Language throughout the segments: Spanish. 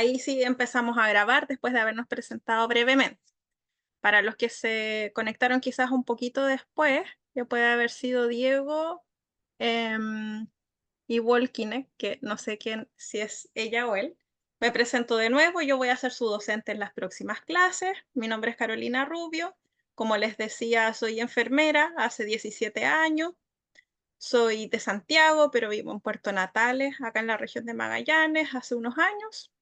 ahí sí empezamos a grabar después de habernos presentado brevemente. Para los que se conectaron quizás un poquito después, que puede haber sido Diego y Volkine, que no sé quién, si es ella o él. Me presento de nuevo, yo voy a ser su docente en las próximas clases. Mi nombre es Carolina Rubio. Como les decía, soy enfermera hace 17 años. Soy de Santiago, pero vivo en Puerto Natales, acá en la región de Magallanes, hace unos años.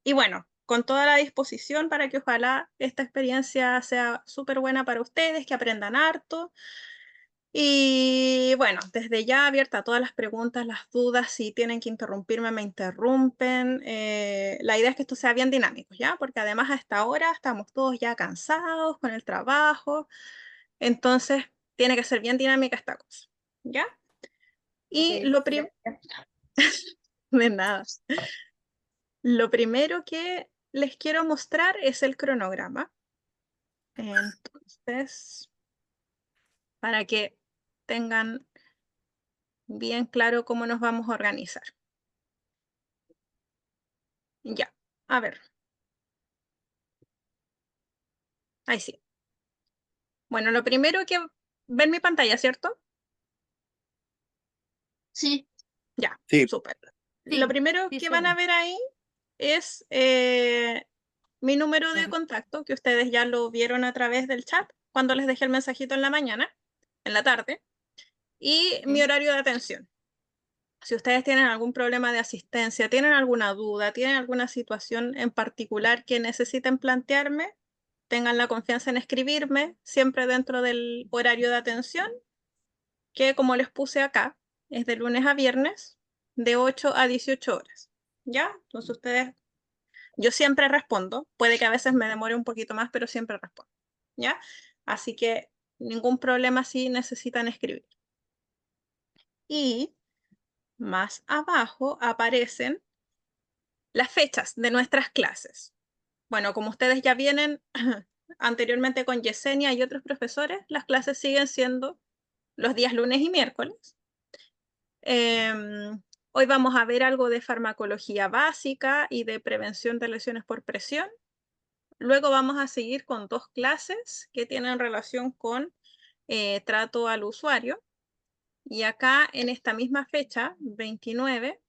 Y bueno, con toda la disposición para que ojalá esta experiencia sea súper buena para ustedes, que aprendan harto. Y bueno, desde ya abierta a todas las preguntas, las dudas, si tienen que interrumpirme, me interrumpen. La idea es que esto sea bien dinámico, ¿ya? Porque además a esta hora estamos todos ya cansados con el trabajo, entonces tiene que ser bien dinámica esta cosa, ¿ya? Ok, Y lo primero, gracias. de nada. Lo primero que les quiero mostrar es el cronograma. Entonces, para que tengan bien claro cómo nos vamos a organizar. Ya, a ver, ahí sí. Bueno, lo primero que ven mi pantalla, ¿cierto? Sí, Ya, Sí, súper. Lo sí, primero sí que se van a ve. ver ahí es mi número de Claro. contacto, que ustedes ya lo vieron a través del chat cuando les dejé el mensajito en la mañana, en la tarde, y mi Ok. horario de atención. Si ustedes tienen algún problema de asistencia, tienen alguna duda, tienen alguna situación en particular que necesiten plantearme, tengan la confianza en escribirme, siempre dentro del horario de atención, que como les puse acá, es de lunes a viernes, de 8 a 18 horas. ¿Ya? Entonces ustedes, yo siempre respondo, puede que a veces me demore un poquito más, pero siempre respondo. ¿Ya? Así que ningún problema si necesitan escribir. Y más abajo aparecen las fechas de nuestras clases. Bueno, como ustedes ya vienen anteriormente con Yesenia y otros profesores, las clases siguen siendo los días lunes y miércoles. Hoy vamos a ver algo de farmacología básica y de prevención de lesiones por presión. Luego vamos a seguir con dos clases que tienen relación con trato al usuario. Y acá en esta misma fecha, 29,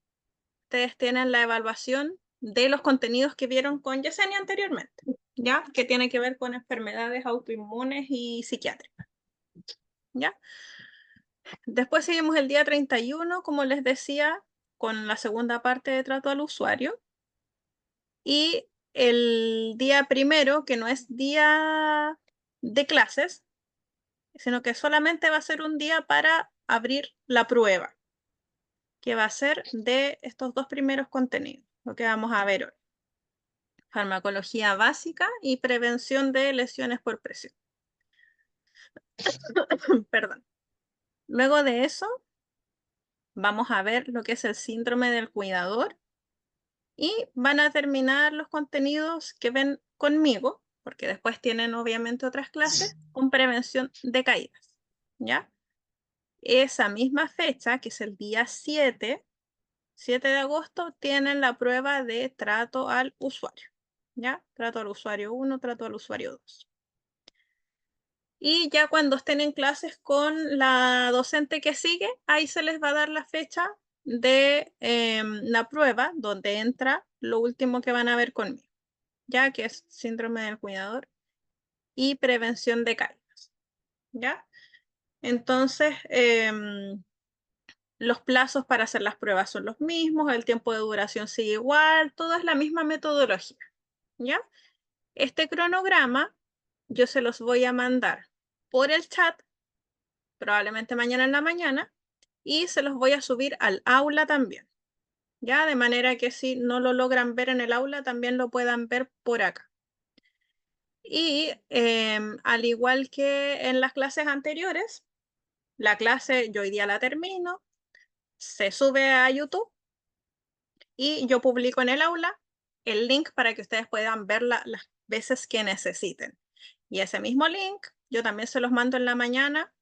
ustedes tienen la evaluación de los contenidos que vieron con Yesenia anteriormente, ¿ya? Que tiene que ver con enfermedades autoinmunes y psiquiátricas, ¿ya? Después seguimos el día 31, como les decía, con la segunda parte de trato al usuario. Y el día primero, que no es día de clases, sino que solamente va a ser un día para abrir la prueba, que va a ser de estos dos primeros contenidos, lo que vamos a ver hoy. Farmacología básica y prevención de lesiones por presión. Perdón. Luego de eso, vamos a ver lo que es el síndrome del cuidador y van a terminar los contenidos que ven conmigo, porque después tienen obviamente otras clases, con prevención de caídas, ¿ya? Esa misma fecha, que es el día 7 de agosto, tienen la prueba de trato al usuario, ¿ya? Trato al usuario 1, trato al usuario 2. Y ya cuando estén en clases con la docente que sigue, ahí se les va a dar la fecha de la prueba donde entra lo último que van a ver conmigo, ya que es síndrome del cuidador y prevención de caídas, ¿ya? Entonces, los plazos para hacer las pruebas son los mismos, el tiempo de duración sigue igual, todo es la misma metodología, ¿ya? Este cronograma yo se los voy a mandar por el chat probablemente mañana en la mañana, y se los voy a subir al aula también, ¿ya? De manera que si no lo logran ver en el aula, también lo puedan ver por acá. Y al igual que en las clases anteriores, la clase yo hoy día la termino, se sube a YouTube y yo publico en el aula el link para que ustedes puedan verla las veces que necesiten. Y ese mismo link yo también se los mando en la mañana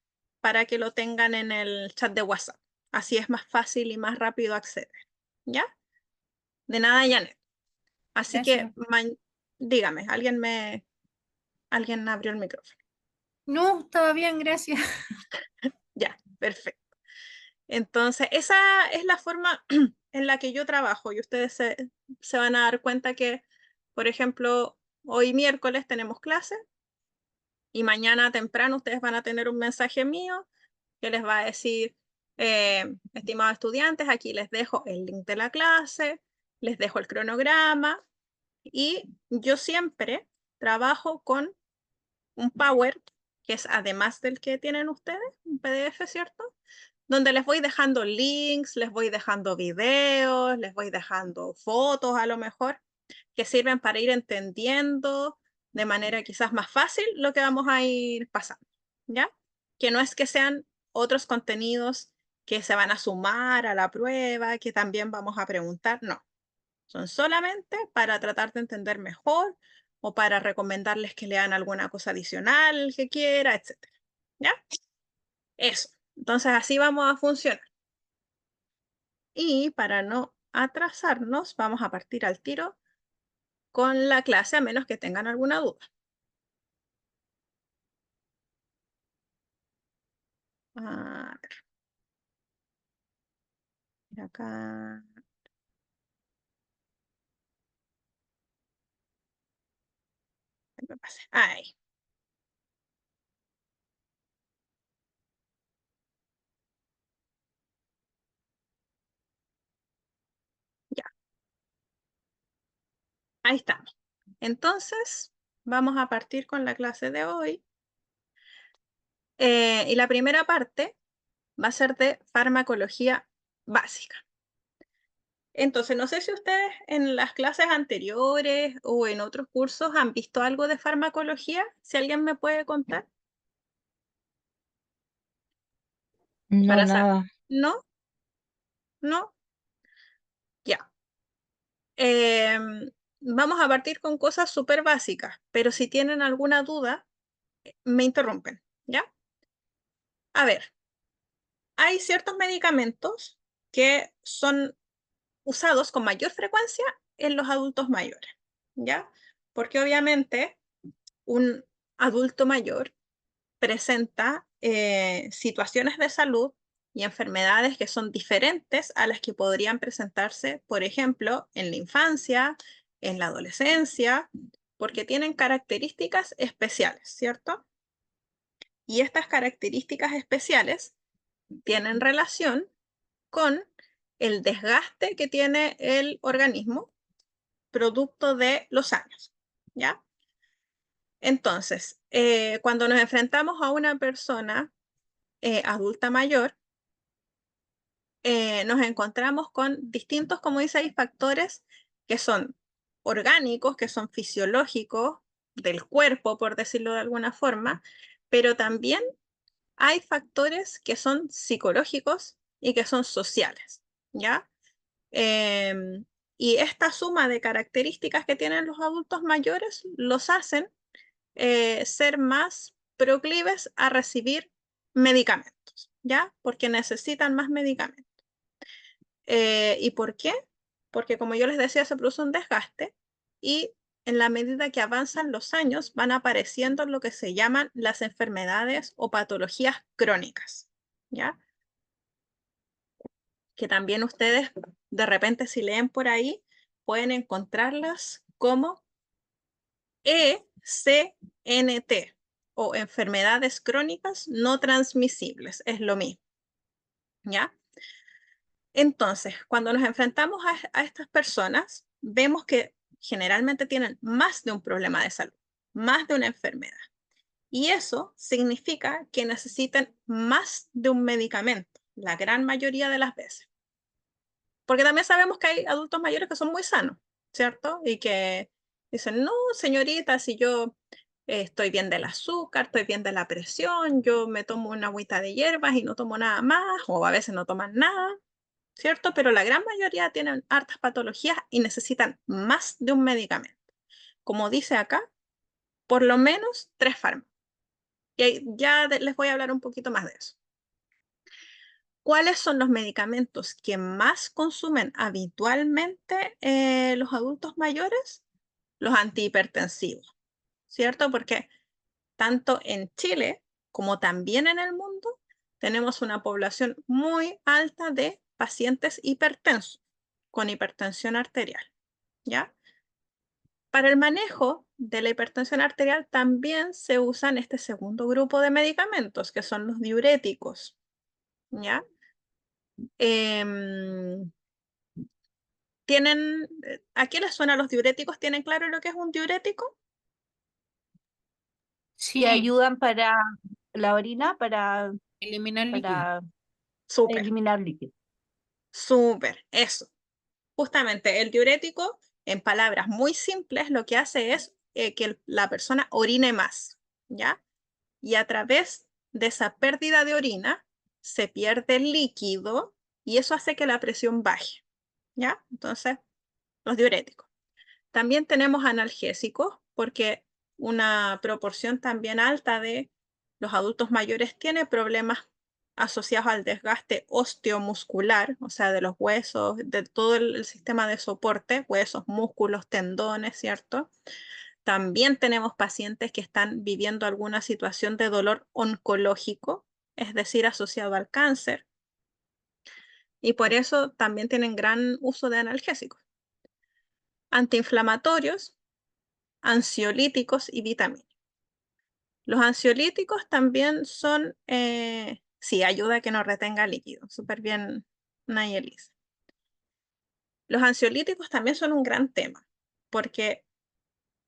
para que lo tengan en el chat de WhatsApp. Así es más fácil y más rápido acceder. ¿Ya? De nada, Janet. Así que, Gracias. dígame, alguien abrió el micrófono. No, estaba bien, gracias. Ya, perfecto. Entonces, esa es la forma en la que yo trabajo y ustedes se van a dar cuenta que, por ejemplo, hoy miércoles tenemos clase y mañana temprano ustedes van a tener un mensaje mío que les va a decir, estimados estudiantes, aquí les dejo el link de la clase, les dejo el cronograma y yo siempre trabajo con un Power, que es además del que tienen ustedes, un PDF, ¿cierto? Donde les voy dejando links, les voy dejando videos, les voy dejando fotos a lo mejor, que sirven para ir entendiendo de manera quizás más fácil lo que vamos a ir pasando, ¿ya? Que no es que sean otros contenidos que se van a sumar a la prueba, que también vamos a preguntar, no. Son solamente para tratar de entender mejor o para recomendarles que lean alguna cosa adicional que quiera, etcétera. ¿Ya? Eso. Entonces así vamos a funcionar. Y para no atrasarnos, vamos a partir al tiro con la clase, a menos que tengan alguna duda. A ver, acá. ¿Qué me pasa? Ahí, ya. Ahí estamos. Entonces, vamos a partir con la clase de hoy. Y la primera parte va a ser de farmacología básica. Entonces, no sé si ustedes en las clases anteriores o en otros cursos han visto algo de farmacología, si alguien me puede contar No, para saber. nada. ¿No? ¿No? Ya. Vamos a partir con cosas súper básicas, pero si tienen alguna duda, me interrumpen, ¿ya? A ver, hay ciertos medicamentos que son usados con mayor frecuencia en los adultos mayores, ¿ya? Porque obviamente un adulto mayor presenta situaciones de salud y enfermedades que son diferentes a las que podrían presentarse, por ejemplo, en la infancia, en la adolescencia, porque tienen características especiales, ¿cierto? Y estas características especiales tienen relación con el desgaste que tiene el organismo producto de los años, ¿ya? Entonces, cuando nos enfrentamos a una persona adulta mayor, nos encontramos con distintos, como dice ahí, factores que son orgánicos, que son fisiológicos del cuerpo, por decirlo de alguna forma, pero también hay factores que son psicológicos y que son sociales, ¿ya? Em, y esta suma de características que tienen los adultos mayores los hacen ser más proclives a recibir medicamentos, ¿ya? Porque necesitan más medicamentos. ¿Y por qué? Porque como yo les decía, se produce un desgaste y en la medida que avanzan los años van apareciendo lo que se llaman las enfermedades o patologías crónicas, ¿ya? Que también ustedes de repente si leen por ahí pueden encontrarlas como ECNT o enfermedades crónicas no transmisibles, es lo mismo, ¿ya? Entonces, cuando nos enfrentamos a estas personas, vemos que generalmente tienen más de un problema de salud, más de una enfermedad. Y eso significa que necesitan más de un medicamento, la gran mayoría de las veces. Porque también sabemos que hay adultos mayores que son muy sanos, ¿cierto? Y que dicen, no, señorita, si yo estoy bien del azúcar, estoy bien de la presión, yo me tomo una agüita de hierbas y no tomo nada más, o a veces no toman nada, ¿cierto? Pero la gran mayoría tienen hartas patologías y necesitan más de un medicamento. Como dice acá, por lo menos 3 fármacos. Y ya les voy a hablar un poquito más de eso. ¿cuáles son los medicamentos que más consumen habitualmente los adultos mayores? Los antihipertensivos, ¿cierto? Porque tanto en Chile como también en el mundo tenemos una población muy alta de pacientes hipertensos con hipertensión arterial, ¿ya? Para el manejo de la hipertensión arterial también se usan este segundo grupo de medicamentos, que son los diuréticos, ¿ya? ¿A qué les suena los diuréticos? ¿Tienen claro lo que es un diurético? Sí, Que ayudan para la orina, eliminar líquido. para Súper, eliminar líquido. súper, eso. Justamente el diurético, en palabras muy simples, lo que hace es que la persona orine más, ¿ya? Y a través de esa pérdida de orina se pierde el líquido y eso hace que la presión baje, ¿ya? Entonces, los diuréticos. También tenemos analgésicos porque una proporción también alta de los adultos mayores tiene problemas asociados al desgaste osteomuscular, o sea, de los huesos, de todo el sistema de soporte, huesos, músculos, tendones, ¿cierto? También tenemos pacientes que están viviendo alguna situación de dolor oncológico, es decir, asociado al cáncer, y por eso también tienen gran uso de analgésicos, antiinflamatorios, ansiolíticos y vitaminas. Los ansiolíticos también son, sí, ayuda a que no retenga líquido, súper bien, Nayelis. Los ansiolíticos también son un gran tema, porque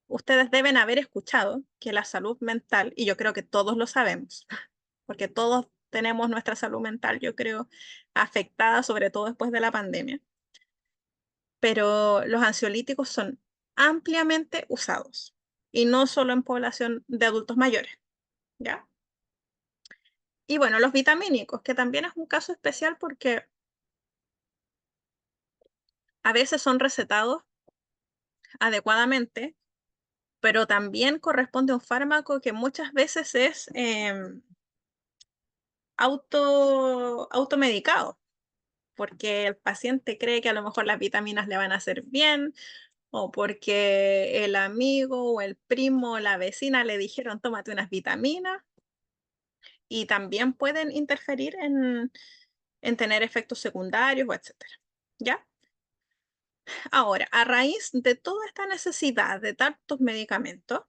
ustedes deben haber escuchado que la salud mental, y yo creo que todos lo sabemos, porque todos tenemos nuestra salud mental, yo creo, afectada, sobre todo después de la pandemia, pero los ansiolíticos son ampliamente usados, y no solo en población de adultos mayores, ¿ya? Y bueno, los vitamínicos, que también es un caso especial porque a veces son recetados adecuadamente, pero también corresponde a un fármaco que muchas veces es automedicado, porque el paciente cree que a lo mejor las vitaminas le van a hacer bien, o porque el amigo o el primo o la vecina le dijeron tómate unas vitaminas, y también pueden interferir en tener efectos secundarios, o etcétera, ¿ya? Ahora, a raíz de toda esta necesidad de tantos medicamentos,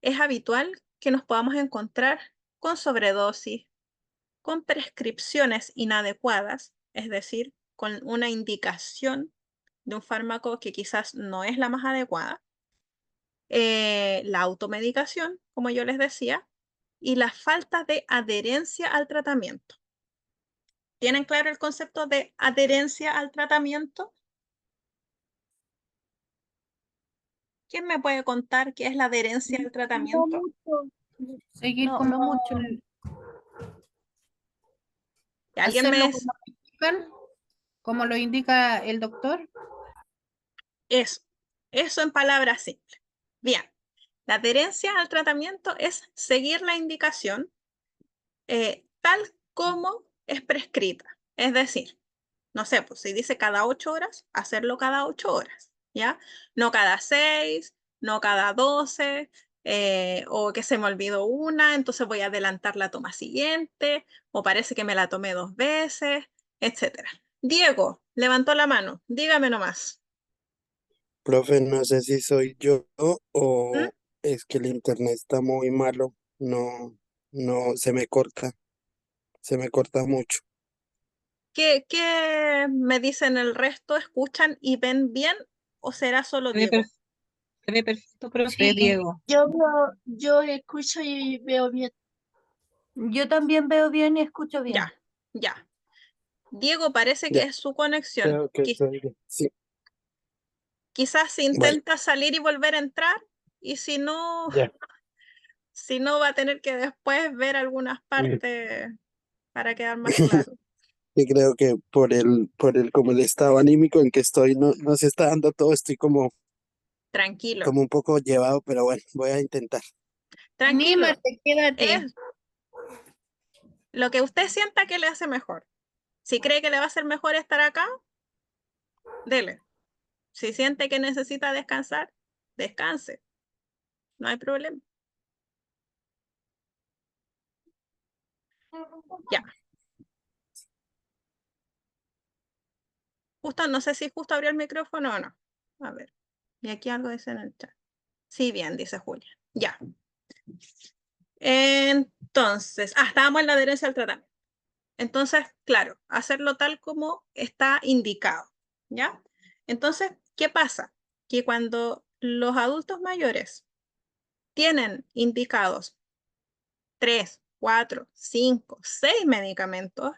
es habitual que nos podamos encontrar con sobredosis, con prescripciones inadecuadas, es decir, con una indicación de un fármaco que quizás no es la más adecuada, la automedicación, como yo les decía, y la falta de adherencia al tratamiento. ¿Tienen claro el concepto de adherencia al tratamiento? ¿Quién me puede contar qué es la adherencia al No tratamiento? mucho, Seguir no, como, no mucho. ¿Alguien me hacerlo como lo indica el doctor. Eso, eso en palabras simples. Bien, la adherencia al tratamiento es seguir la indicación tal como es prescrita. Es decir, no sé, pues si dice cada 8 horas, hacerlo cada 8 horas, ¿ya? No cada 6, no cada 12, o que se me olvidó una, entonces voy a adelantar la toma siguiente, o parece que me la tomé 2 veces, etcétera. Diego, levantó la mano, dígame nomás. Profe, no sé si soy yo ¿Mm? o es que el internet está muy malo. No, no, se me corta mucho. ¿Qué me dicen el resto? ¿Escuchan y ven bien o será solo Se ve, Diego? se ve perfecto, profe, Sí, Diego. yo escucho y veo bien. Yo también veo bien y escucho bien. Ya, ya. Diego, parece que Ya, es su conexión. creo que estoy bien. Sí, Quizás si vale, intenta salir y volver a entrar, y si no, ya. si no va a tener que después ver algunas Mm. partes para quedar más claro. Y creo que por el como el estado anímico en que estoy, no, no se está dando todo, estoy como, Tranquilo, como un poco llevado, pero bueno, voy a intentar. tranquilo. Anímate, quédate. Es lo que usted sienta que le hace mejor. Si cree que le va a ser mejor estar acá, dele. Si siente que necesita descansar, descanse. No hay problema. Ya. Justo, no sé si justo abrió el micrófono o no. A ver. Y aquí algo dice en el chat. Sí, bien, dice Julia. Ya. Entonces, estábamos en la adherencia al tratamiento. Entonces, claro, hacerlo tal como está indicado, ¿ya? Entonces, ¿qué pasa? Que cuando los adultos mayores tienen indicados 3, 4, 5, 6 medicamentos,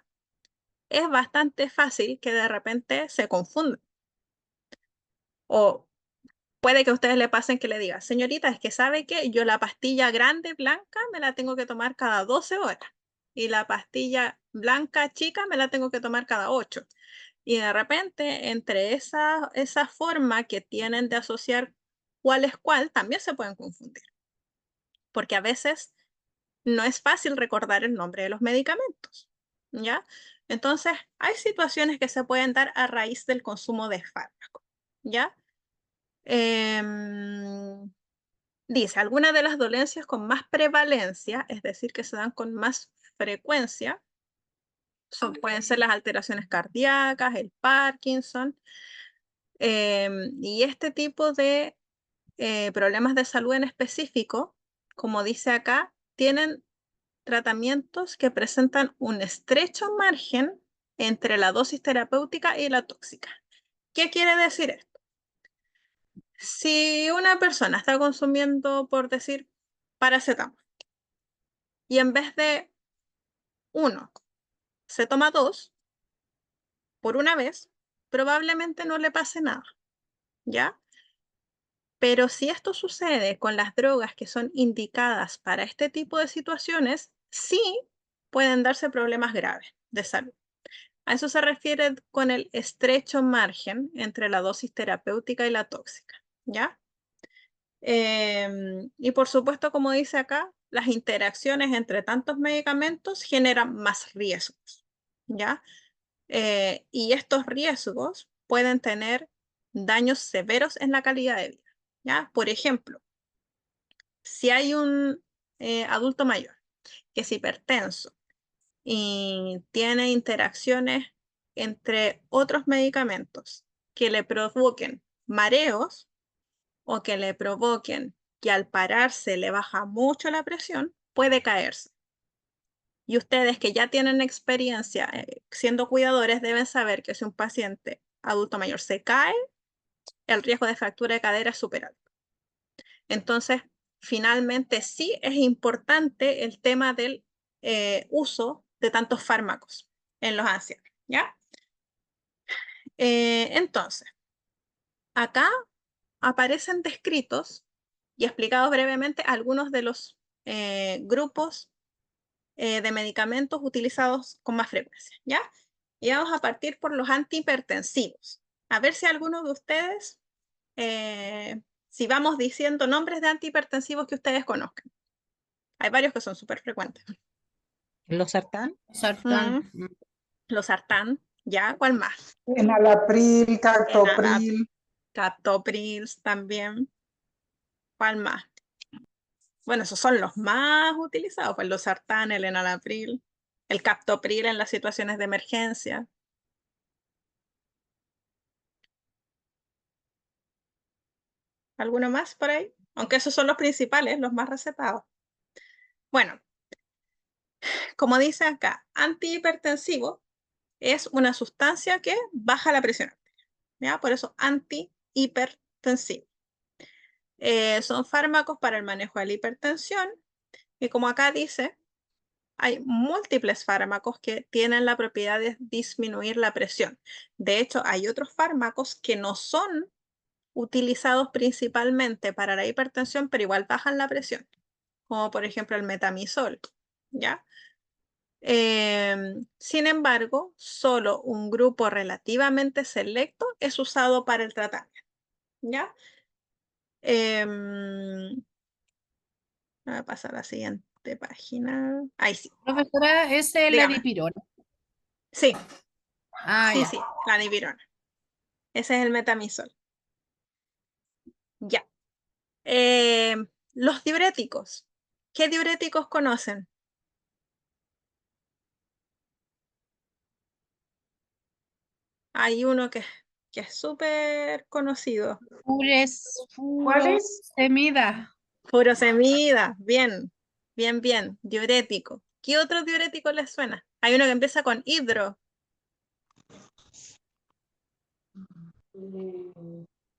es bastante fácil que de repente se confundan. O puede que a ustedes le pasen que le digan, señorita, es que sabe que yo la pastilla grande blanca me la tengo que tomar cada 12 horas y la pastilla blanca chica me la tengo que tomar cada 8. Y de repente, entre esa forma que tienen de asociar cuál es cuál, también se pueden confundir. Porque a veces no es fácil recordar el nombre de los medicamentos, ¿ya? Entonces, hay situaciones que se pueden dar a raíz del consumo de fármacos, ¿ya? Dice, algunas de las dolencias con más prevalencia, es decir, que se dan con más frecuencia, pueden ser las alteraciones cardíacas, el Parkinson, y este tipo de problemas de salud en específico, como dice acá, tienen tratamientos que presentan un estrecho margen entre la dosis terapéutica y la tóxica. ¿Qué quiere decir esto? Si una persona está consumiendo, por decir, paracetamol, y en vez de 1, se toma 2 por una vez, probablemente no le pase nada, ¿ya? Pero si esto sucede con las drogas que son indicadas para este tipo de situaciones, sí pueden darse problemas graves de salud. A eso se refiere con el estrecho margen entre la dosis terapéutica y la tóxica, ¿ya? Y por supuesto, como dice acá, las interacciones entre tantos medicamentos generan más riesgos, ¿ya? Y estos riesgos pueden tener daños severos en la calidad de vida, ¿ya? Por ejemplo, si hay un adulto mayor que es hipertenso y tiene interacciones entre otros medicamentos que le provoquen mareos o que le provoquen que al pararse le baja mucho la presión, puede caerse. Y ustedes que ya tienen experiencia siendo cuidadores deben saber que si un paciente adulto mayor se cae, el riesgo de fractura de cadera es súper alto. Entonces, finalmente sí es importante el tema del uso de tantos fármacos en los ancianos, ¿ya? Entonces, acá aparecen descritos y explicados brevemente algunos de los grupos de medicamentos utilizados con más frecuencia, ¿ya? Y vamos a partir por los antihipertensivos. A ver si alguno de ustedes, si vamos diciendo nombres de antihipertensivos que ustedes conozcan. Hay varios que son súper frecuentes. ¿Los sartán? Sartán. Los sartán, ¿ya? ¿Cuál más? Enalapril, captopril. Captopril también. ¿Cuál más? Bueno, esos son los más utilizados, pues los sartán, el enalapril, el captopril en las situaciones de emergencia. ¿Alguno más por ahí? Aunque esos son los principales, los más recetados. Bueno, como dice acá, antihipertensivo es una sustancia que baja la presión arterial, ¿ya? Por eso antihipertensivo. Son fármacos para el manejo de la hipertensión y como acá dice, hay múltiples fármacos que tienen la propiedad de disminuir la presión. De hecho, hay otros fármacos que no son utilizados principalmente para la hipertensión, pero igual bajan la presión, como por ejemplo el metamizol, ¿ya? Sin embargo, solo un grupo relativamente selecto es usado para el tratamiento, ¿ya? Voy a pasar a la siguiente página. Ahí sí. Profesora, es la Dígame. dipirona. Sí, Ah, Sí, ya. sí, la dipirona. Ese es el metamisol. Ya. Eh, los diuréticos. ¿Qué diuréticos conocen? Hay uno que es súper conocido. ¿Cuál es? Furosemida. Furosemida. Bien, bien, bien. Diurético. ¿Qué otro diurético les suena? Hay uno que empieza con hidro.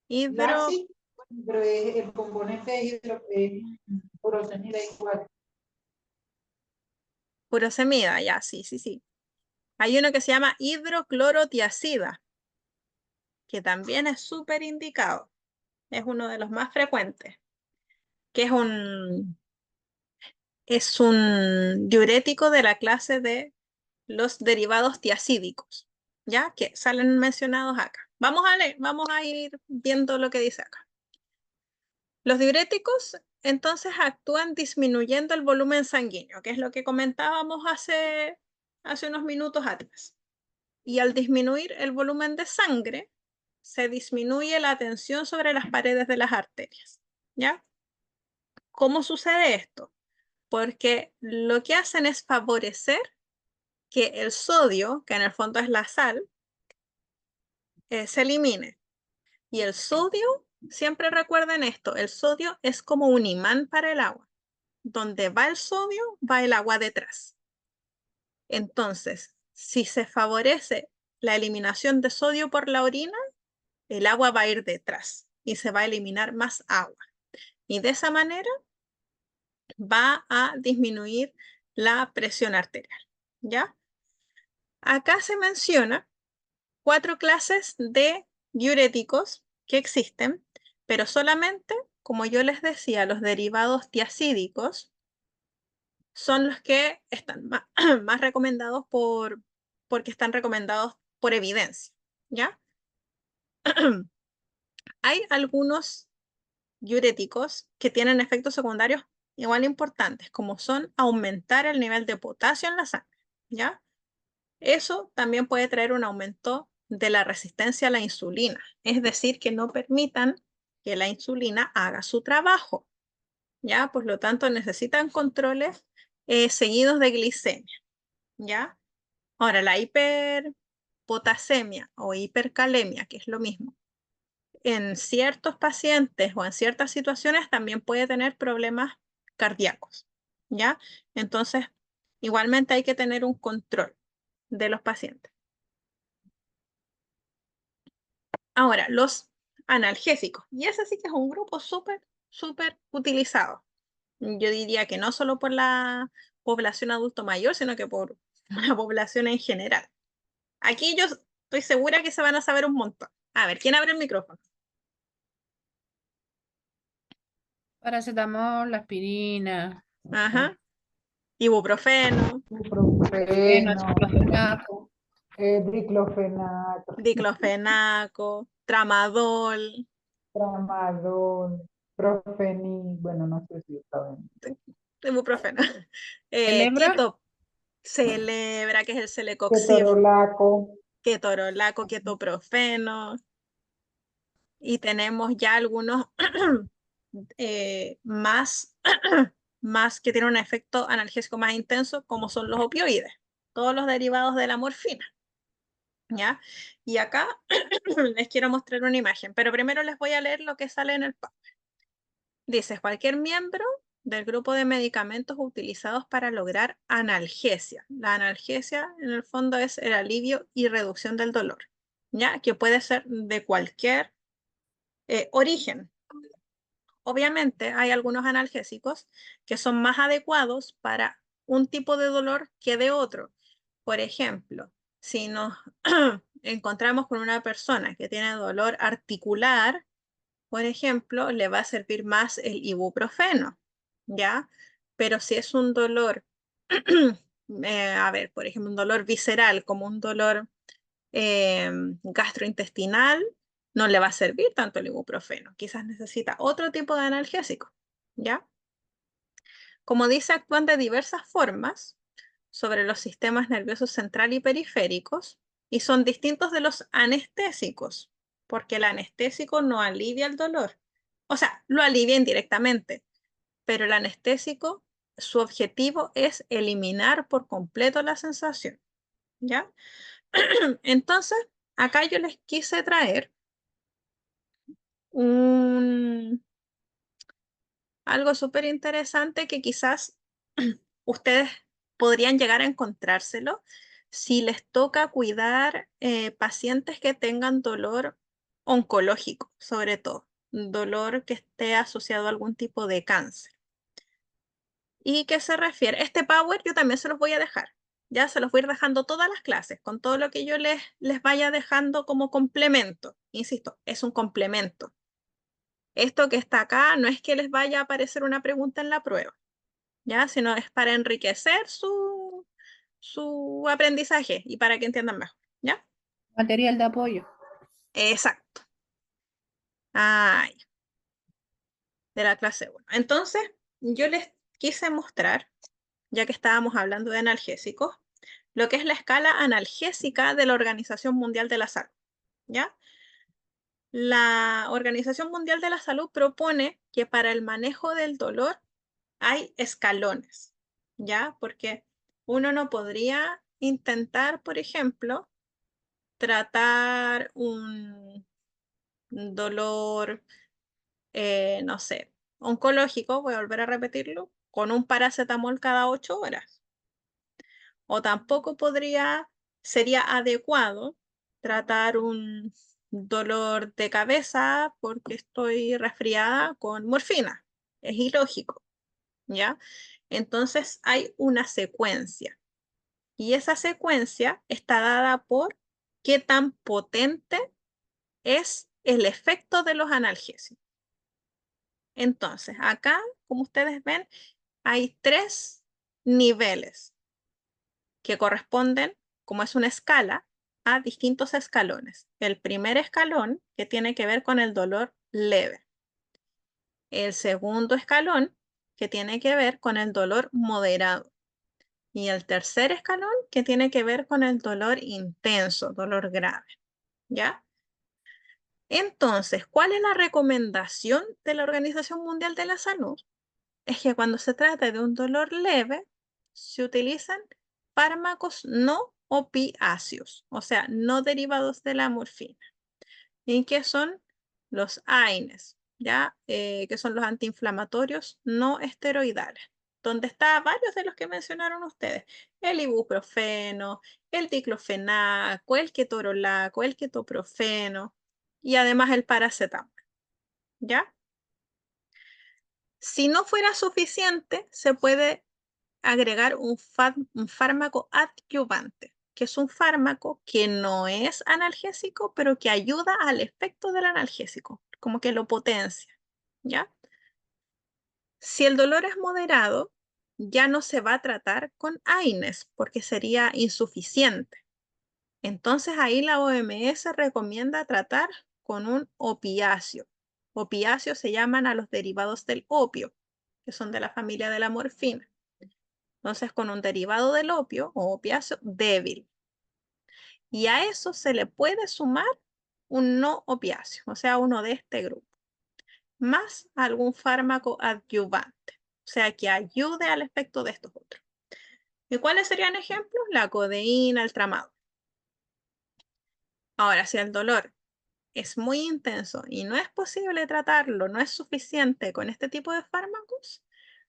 Hidro, Laxi, pero el componente de furosemida igual. furosemida, ya, sí, sí, sí. Hay uno que se llama hidroclorotiazida, que también es súper indicado. Es uno de los más frecuentes, que es un diurético de la clase de los derivados tiacídicos, ¿ya? Que salen mencionados acá. Vamos a leer, vamos a ir viendo lo que dice acá. Los diuréticos entonces actúan disminuyendo el volumen sanguíneo, que es lo que comentábamos hace unos minutos atrás. Y al disminuir el volumen de sangre, se disminuye la tensión sobre las paredes de las arterias, ¿ya? ¿Cómo sucede esto? Porque lo que hacen es favorecer que el sodio, que en el fondo es la sal, se elimine. Y el sodio, siempre recuerden esto, el sodio es como un imán para el agua. Donde va el sodio, va el agua detrás. Entonces, si se favorece la eliminación de sodio por la orina, el agua va a ir detrás y se va a eliminar más agua. Y de esa manera va a disminuir la presión arterial, ¿ya? Acá se menciona 4 clases de diuréticos que existen, pero solamente, como yo les decía, los derivados tiacídicos son los que están más, más recomendados porque están recomendados por evidencia, ¿ya? Hay algunos diuréticos que tienen efectos secundarios igual importantes, como son aumentar el nivel de potasio en la sangre, ¿ya? Eso también puede traer un aumento de la resistencia a la insulina, es decir, que no permitan que la insulina haga su trabajo, ¿ya? Por lo tanto, necesitan controles seguidos de glicemia, ¿ya? Ahora, la hiperpotasemia o hipercalemia, que es lo mismo, en ciertos pacientes o en ciertas situaciones también puede tener problemas cardíacos, ¿ya? Entonces, igualmente hay que tener un control de los pacientes. Ahora, los analgésicos, y ese sí que es un grupo súper, súper utilizado. Yo diría que no solo por la población adulto mayor, sino que por la población en general. Aquí yo estoy segura que se van a saber un montón. A ver, ¿quién abre el micrófono? Paracetamol, aspirina, Ajá. Ibuprofeno, bueno, Ibuprofeno, diclofenaco. diclofenaco, diclofenaco, tramadol, tramadol, profenil, bueno, no sé si está bien. ibuprofeno, ¿Celebra? celebra, que es el celecoxib, Ketorolaco, ketorolaco, ketoprofeno, y tenemos ya algunos más, más que tienen un efecto analgésico más intenso, como son los opioides, todos los derivados de la morfina, ¿ya? Y acá les quiero mostrar una imagen, pero primero les voy a leer lo que sale en el PubMed. Dice, cualquier miembro del grupo de medicamentos utilizados para lograr analgesia. La analgesia, en el fondo, es el alivio y reducción del dolor, ¿ya? Que puede ser de cualquier origen. Obviamente, hay algunos analgésicos que son más adecuados para un tipo de dolor que de otro. Por ejemplo, si nos encontramos con una persona que tiene dolor articular, por ejemplo, le va a servir más el ibuprofeno, ¿ya? Pero si es un dolor, a ver, por ejemplo, un dolor visceral, como un dolor gastrointestinal, no le va a servir tanto el ibuprofeno. Quizás necesita otro tipo de analgésico, ¿ya? Como dice, actúan de diversas formas sobre los sistemas nerviosos central y periféricos, y son distintos de los anestésicos, porque el anestésico no alivia el dolor. O sea, lo alivia indirectamente, pero el anestésico, su objetivo es eliminar por completo la sensación, ¿ya? Entonces, acá yo les quise traer algo súper interesante que quizás ustedes podrían llegar a encontrárselo si les toca cuidar pacientes que tengan dolor oncológico, sobre todo, dolor que esté asociado a algún tipo de cáncer. ¿Y qué se refiere? Este Power yo también se los voy a dejar. Ya se los voy a ir dejando todas las clases, con todo lo que yo les vaya dejando como complemento. Insisto, es un complemento. Esto que está acá no es que les vaya a aparecer una pregunta en la prueba, ¿ya? Sino es para enriquecer su aprendizaje y para que entiendan mejor, ¿ya? Material de apoyo. Exacto. Ay, de la clase 1. Entonces, yo les quise mostrar, ya que estábamos hablando de analgésicos, lo que es la escala analgésica de la Organización Mundial de la Salud, ¿ya? La Organización Mundial de la Salud propone que para el manejo del dolor hay escalones, ¿ya? Porque uno no podría intentar, por ejemplo, tratar un dolor, no sé, oncológico, voy a volver a repetirlo, con un paracetamol cada 8 horas. O tampoco sería adecuado tratar un dolor de cabeza porque estoy resfriada con morfina. Es ilógico, ¿ya? Entonces hay una secuencia y esa secuencia está dada por qué tan potente es el efecto de los analgésicos. Entonces, acá, como ustedes ven, hay 3 niveles que corresponden, como es una escala, a distintos escalones. El primer escalón, que tiene que ver con el dolor leve. El segundo escalón, que tiene que ver con el dolor moderado. Y el tercer escalón, que tiene que ver con el dolor intenso, dolor grave. ¿Ya? Entonces, ¿cuál es la recomendación de la Organización Mundial de la Salud? Es que cuando se trata de un dolor leve, se utilizan fármacos no opiáceos, o sea, no derivados de la morfina. ¿Y qué son? Los AINES, ¿ya? Que son los antiinflamatorios no esteroidales, donde está varios de los que mencionaron ustedes, el ibuprofeno, el diclofenaco, el ketorolaco, el ketoprofeno y además el paracetamol, ¿ya? Si no fuera suficiente, se puede agregar un fármaco adyuvante, que es un fármaco que no es analgésico, pero que ayuda al efecto del analgésico, como que lo potencia, ¿ya? Si el dolor es moderado, ya no se va a tratar con AINES porque sería insuficiente. Entonces ahí la OMS recomienda tratar con un opiáceo. Opiáceos se llaman a los derivados del opio, que son de la familia de la morfina. Entonces, con un derivado del opio o opiáceo débil. Y a eso se le puede sumar un no opiáceo, o sea, uno de este grupo, más algún fármaco adyuvante, o sea, que ayude al efecto de estos otros. ¿Y cuáles serían ejemplos? La codeína, el tramadol. Ahora, si el dolor es muy intenso y no es posible tratarlo, no es suficiente con este tipo de fármacos,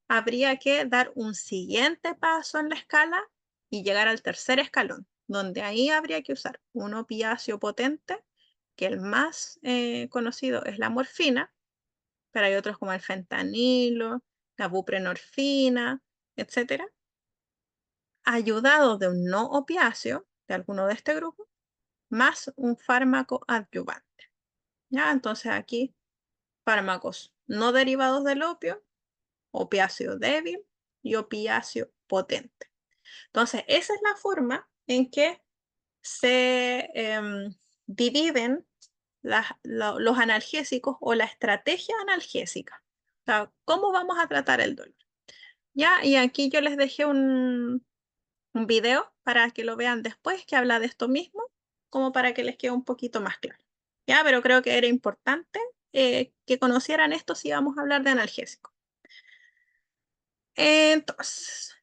habría que dar un siguiente paso en la escala y llegar al tercer escalón, donde ahí habría que usar un opiáceo potente, que el más conocido es la morfina, pero hay otros como el fentanilo, la buprenorfina, etc. Ayudado de un no opiáceo, de alguno de este grupo, más un fármaco adyuvante. ¿Ya? Entonces aquí fármacos no derivados del opio, opiáceo débil y opiáceo potente. Entonces, esa es la forma en que se dividen los analgésicos o la estrategia analgésica. O sea, ¿cómo vamos a tratar el dolor? Ya, y aquí yo les dejé un video para que lo vean después que habla de esto mismo. como para que les quede un poquito más claro. Ya, pero creo que era importante que conocieran esto si vamos a hablar de analgésicos. Entonces,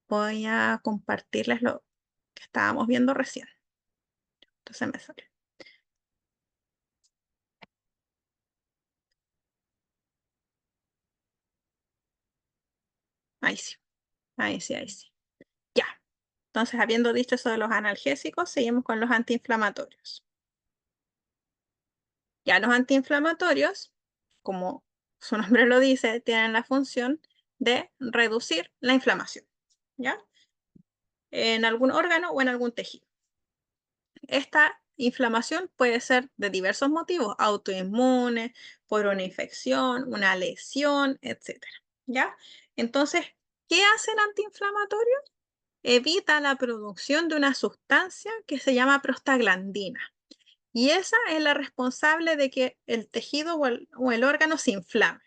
voy a compartirles lo que estábamos viendo recién. Entonces me sale. Ahí sí, ahí sí, ahí sí. Ya. Entonces, habiendo dicho eso de los analgésicos, seguimos con los antiinflamatorios. Ya los antiinflamatorios, como su nombre lo dice, tienen la función de reducir la inflamación, ¿ya? En algún órgano o en algún tejido. Esta inflamación puede ser de diversos motivos, autoinmune, por una infección, una lesión, etc. ¿Ya? Entonces, ¿qué hace el antiinflamatorio? Evita la producción de una sustancia que se llama prostaglandina. Y esa es la responsable de que el tejido o el órgano se inflame.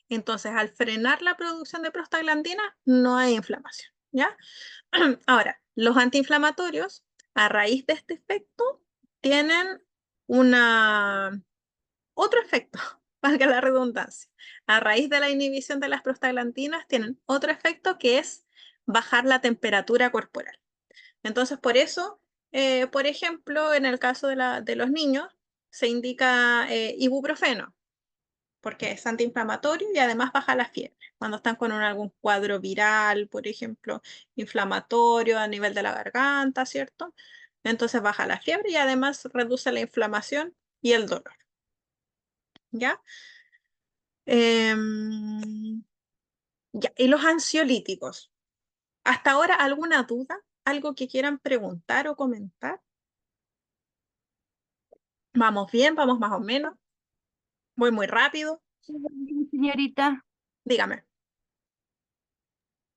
Entonces, al frenar la producción de prostaglandina, no hay inflamación, ¿ya? Ahora, los antiinflamatorios, a raíz de este efecto, tienen otro efecto, valga la redundancia. A raíz de la inhibición de las prostaglandinas, tienen otro efecto que es bajar la temperatura corporal. Entonces, por eso, por ejemplo, en el caso de los niños, se indica ibuprofeno, porque es antiinflamatorio y además baja la fiebre. Cuando están con algún cuadro viral, por ejemplo, inflamatorio a nivel de la garganta, ¿cierto? Entonces baja la fiebre y además reduce la inflamación y el dolor. ¿Ya? Ya. Y los ansiolíticos. ¿Hasta ahora alguna duda? ¿Algo que quieran preguntar o comentar? ¿Vamos bien? ¿Vamos más o menos? ¿Voy muy rápido? Señorita, Dígame.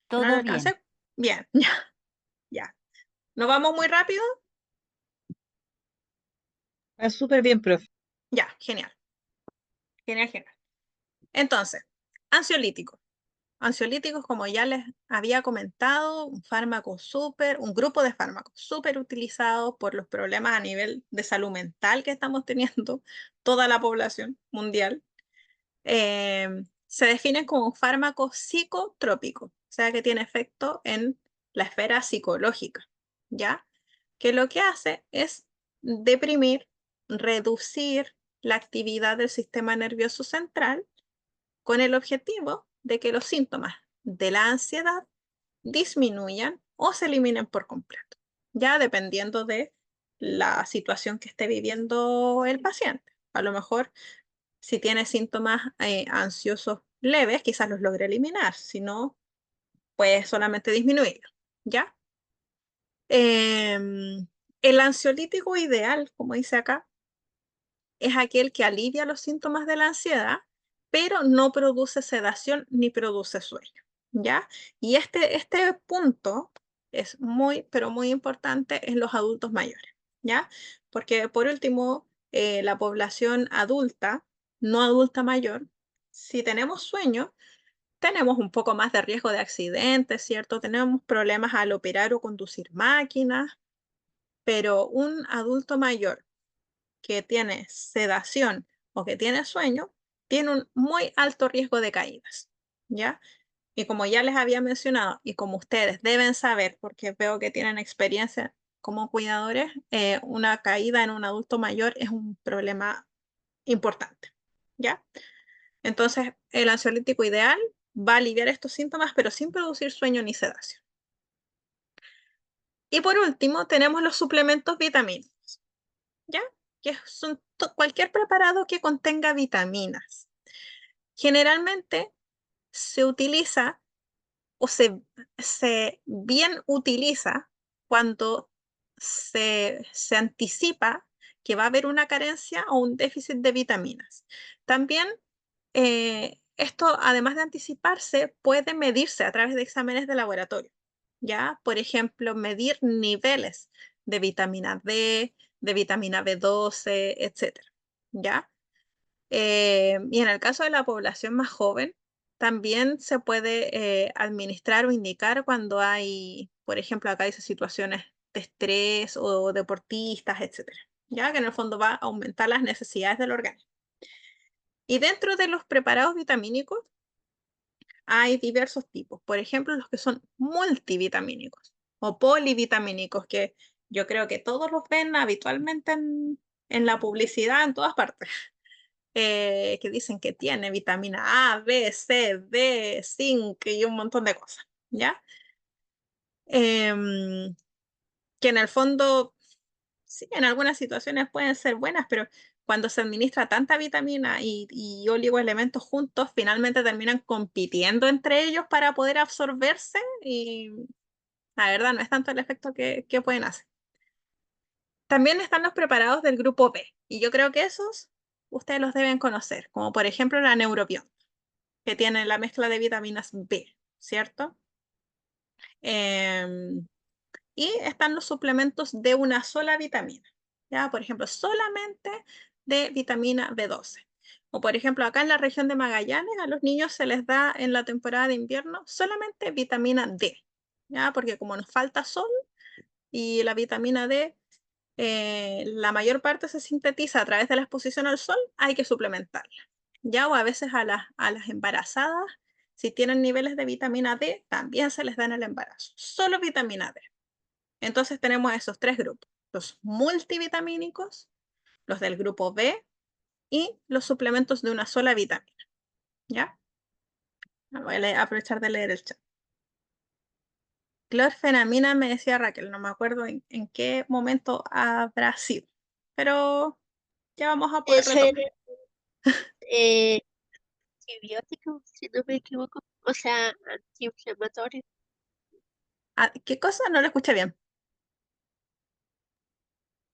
¿No le todo alcancé? bien. Bien, ya, ya. ¿No vamos muy rápido? Está súper bien, profe. Ya, genial. Genial, genial. Entonces, ansiolíticos. Ansiolíticos, como ya les había comentado, un grupo de fármacos súper utilizados por los problemas a nivel de salud mental que estamos teniendo toda la población mundial. Se definen como fármacos psicotrópicos, o sea que tiene efecto en la esfera psicológica, ¿ya? Que lo que hace es deprimir, reducir la actividad del sistema nervioso central con el objetivo de que los síntomas de la ansiedad disminuyan o se eliminen por completo, ya dependiendo de la situación que esté viviendo el paciente. A lo mejor si tiene síntomas ansiosos leves, quizás los logre eliminar, si no, pues solamente disminuirlos, ¿ya? El ansiolítico ideal, como dice acá, es aquel que alivia los síntomas de la ansiedad, pero no produce sedación ni produce sueño, ¿ya? Y este punto es muy, pero muy importante en los adultos mayores, ¿ya? Porque por último, la población adulta, no adulta mayor, si tenemos sueño, tenemos un poco más de riesgo de accidentes, ¿cierto? Tenemos problemas al operar o conducir máquinas, pero un adulto mayor que tiene sedación o que tiene sueño, tiene un muy alto riesgo de caídas, ¿ya? Y como ya les había mencionado, y como ustedes deben saber, porque veo que tienen experiencia como cuidadores, una caída en un adulto mayor es un problema importante, ¿ya? Entonces, el ansiolítico ideal va a aliviar estos síntomas, pero sin producir sueño ni sedación. Y por último, tenemos los suplementos vitamínicos, ¿ya? Que son cualquier preparado que contenga vitaminas. Generalmente se utiliza o se bien utiliza cuando se anticipa que va a haber una carencia o un déficit de vitaminas. También esto, además de anticiparse, puede medirse a través de exámenes de laboratorio. ¿Ya? Por ejemplo, medir niveles de vitamina D, de vitamina B12, etcétera, ¿ya? Y en el caso de la población más joven, también se puede administrar o indicar cuando hay, por ejemplo, acá dice situaciones de estrés o deportistas, etcétera, ya que en el fondo va a aumentar las necesidades del organismo. Y dentro de los preparados vitamínicos hay diversos tipos. Por ejemplo, los que son multivitamínicos o polivitamínicos, que yo creo que todos los ven habitualmente en la publicidad en todas partes. Que dicen que tiene vitamina A, B, C, D, zinc y un montón de cosas, ¿ya? Que en el fondo, sí, en algunas situaciones pueden ser buenas, pero cuando se administra tanta vitamina y oligoelementos juntos, finalmente terminan compitiendo entre ellos para poder absorberse y la verdad no es tanto el efecto que pueden hacer. También están los preparados del grupo B, y yo creo que esos ustedes los deben conocer, como por ejemplo la Neurobion, que tiene la mezcla de vitaminas B, ¿cierto? Y están los suplementos de una sola vitamina, ¿ya? Por ejemplo, solamente de vitamina B12. O por ejemplo, acá en la región de Magallanes a los niños se les da en la temporada de invierno solamente vitamina D, ¿ya? Porque como nos falta sol y la vitamina D, la mayor parte se sintetiza a través de la exposición al sol, hay que suplementarla, ¿ya? O a veces a las embarazadas, si tienen niveles de vitamina D, también se les da en el embarazo, solo vitamina D. Entonces tenemos esos tres grupos, los multivitamínicos, los del grupo B y los suplementos de una sola vitamina, ¿ya? Voy a aprovechar de leer el chat. Clorfenamina me decía Raquel, no me acuerdo en qué momento habrá sido, pero ya vamos a poder Eso retomar. era antibiótico, si no me equivoco. O sea, antiinflamatorio. Ah, ¿qué cosa? No lo escuché bien.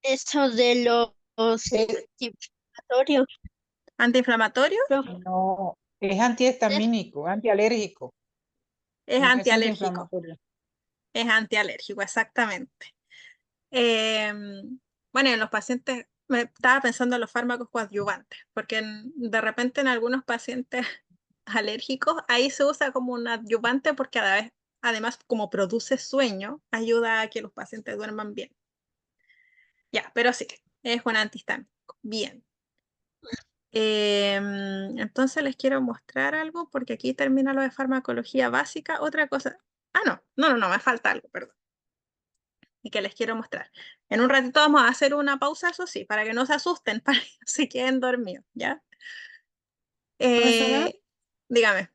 Eso de los antiinflamatorios. ¿Antiinflamatorio? profe. No, es antihistamínico, antialérgico, Es no es antialérgico. antiinflamatorio. Es antialérgico, exactamente. Bueno, en los pacientes, me estaba pensando en los fármacos coadyuvantes, porque de repente en algunos pacientes alérgicos, ahí se usa como un adyuvante porque además como produce sueño, ayuda a que los pacientes duerman bien. Ya, pero sí, es un antihistamínico. Bien. Entonces les quiero mostrar algo porque aquí termina lo de farmacología básica. Otra cosa. Ah, no, me falta algo, perdón. Y que les quiero mostrar. En un ratito vamos a hacer una pausa, eso sí, para que no se asusten, para que no se queden dormidos, ¿ya? Profesora, Dígame.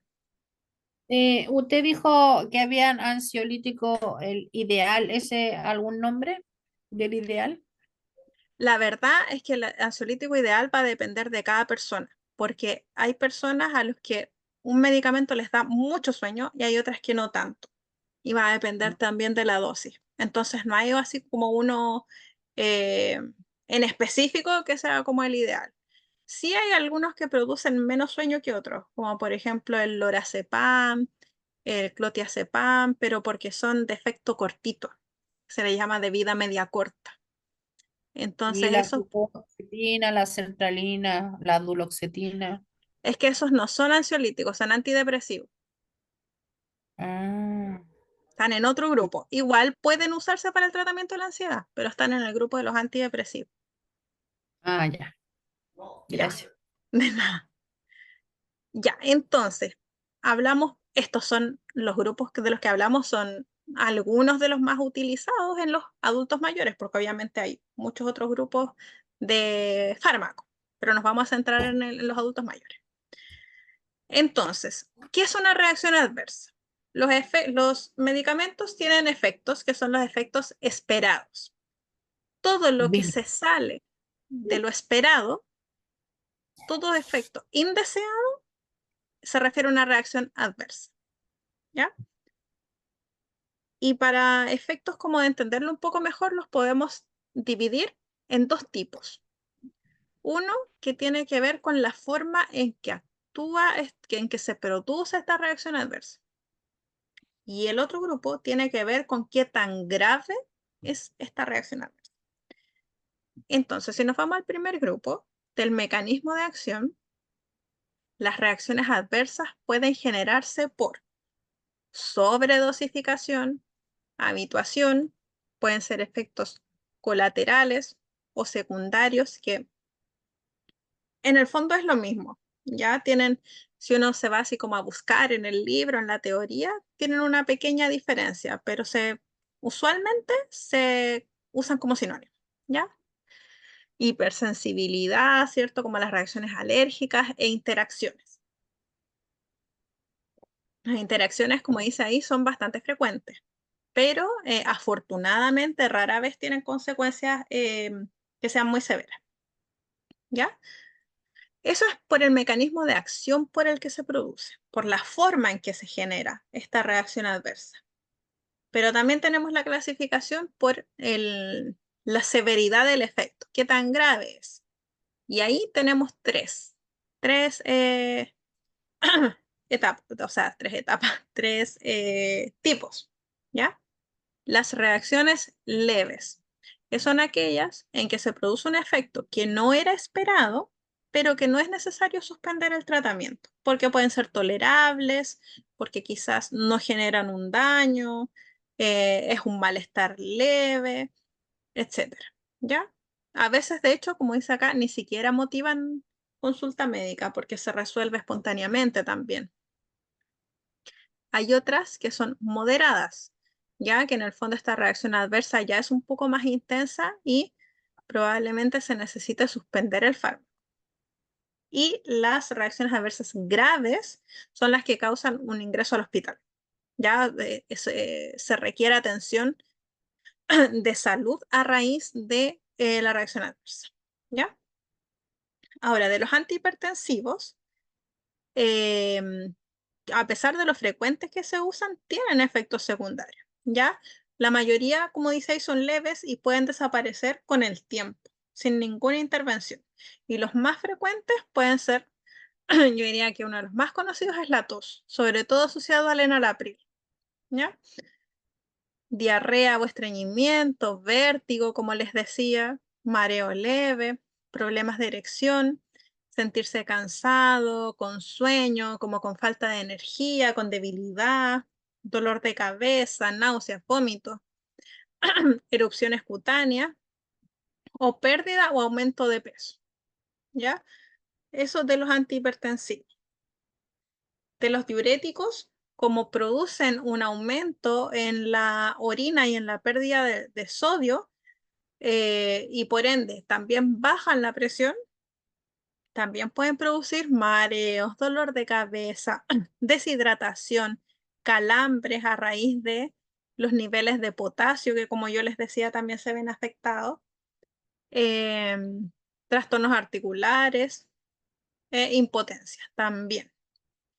usted dijo que habían ansiolítico, el ideal, ¿ese algún nombre del ideal? La verdad es que el ansiolítico ideal va a depender de cada persona, porque hay personas a los que un medicamento les da mucho sueño y hay otras que no tanto. Y va a depender también de la dosis. Entonces no hay así como uno eh, en específico que sea como el ideal. Sí hay algunos que producen menos sueño que otros, como por ejemplo el lorazepam, el clonazepam, pero porque son de efecto cortito. Se le llama de vida media corta. Y Entonces la eso fluoxetina, la sertralina, la duloxetina. es que esos no son ansiolíticos, son antidepresivos. Ah, Están en otro grupo. Igual pueden usarse para el tratamiento de la ansiedad, pero están en el grupo de los antidepresivos. ya. Ya, Gracias. de nada. Ya, entonces, estos son los grupos de los que hablamos, son algunos de los más utilizados en los adultos mayores, porque obviamente hay muchos otros grupos de fármacos, pero nos vamos a centrar en los adultos mayores. Entonces, ¿qué es una reacción adversa? Los medicamentos tienen efectos que son los efectos esperados. Todo lo que Bien. se sale de lo esperado, todo efecto indeseado, se refiere a una reacción adversa, ¿ya? Y para efectos como de entenderlo un poco mejor, los podemos dividir en dos tipos. Uno que tiene que ver con la forma en que actúa, en que se produce esta reacción adversa. Y el otro grupo tiene que ver con qué tan grave es esta reacción adversa. Entonces, si nos vamos al primer grupo del mecanismo de acción, las reacciones adversas pueden generarse por sobredosificación, habituación, pueden ser efectos colaterales o secundarios, que en el fondo es lo mismo. Ya tienen, si uno se va así como a buscar en el libro, en la teoría, tienen una pequeña diferencia, pero usualmente se usan como sinónimos, ¿ya? Hipersensibilidad, ¿cierto? Como las reacciones alérgicas e interacciones. Las interacciones, como dice ahí, son bastante frecuentes, pero afortunadamente rara vez tienen consecuencias que sean muy severas, ¿ya? Eso es por el mecanismo de acción por el que se produce, por la forma en que se genera esta reacción adversa. Pero también tenemos la clasificación por la severidad del efecto, qué tan grave es. Y ahí tenemos tres etapas, o sea, tres etapas, tres tipos, ¿ya? Las reacciones leves, que son aquellas en que se produce un efecto que no era esperado, pero que no es necesario suspender el tratamiento, porque pueden ser tolerables, porque quizás no generan un daño, es un malestar leve, etcétera, ¿ya? A veces, de hecho, como dice acá, ni siquiera motivan consulta médica porque se resuelve espontáneamente también. Hay otras que son moderadas, ya que en el fondo esta reacción adversa ya es un poco más intensa y probablemente se necesite suspender el fármaco. Y las reacciones adversas graves son las que causan un ingreso al hospital. Ya se requiere atención de salud a raíz de la reacción adversa, ¿ya? Ahora, de los antihipertensivos, a pesar de lo frecuentes que se usan, tienen efectos secundarios, ¿ya? La mayoría, como dice ahí, son leves y pueden desaparecer con el tiempo, sin ninguna intervención. Y los más frecuentes pueden ser, yo diría que uno de los más conocidos es la tos, sobre todo asociado al enalapril, ¿ya? Diarrea o estreñimiento, vértigo, como les decía, mareo leve, problemas de erección, sentirse cansado, con sueño, como con falta de energía, con debilidad, dolor de cabeza, náuseas, vómitos, erupciones cutáneas o pérdida o aumento de peso, ¿ya? Eso de los antihipertensivos. De los diuréticos, como producen un aumento en la orina y en la pérdida de sodio, y por ende también bajan la presión, también pueden producir mareos, dolor de cabeza, deshidratación, calambres a raíz de los niveles de potasio, que como yo les decía también se ven afectados, trastornos articulares, impotencia también.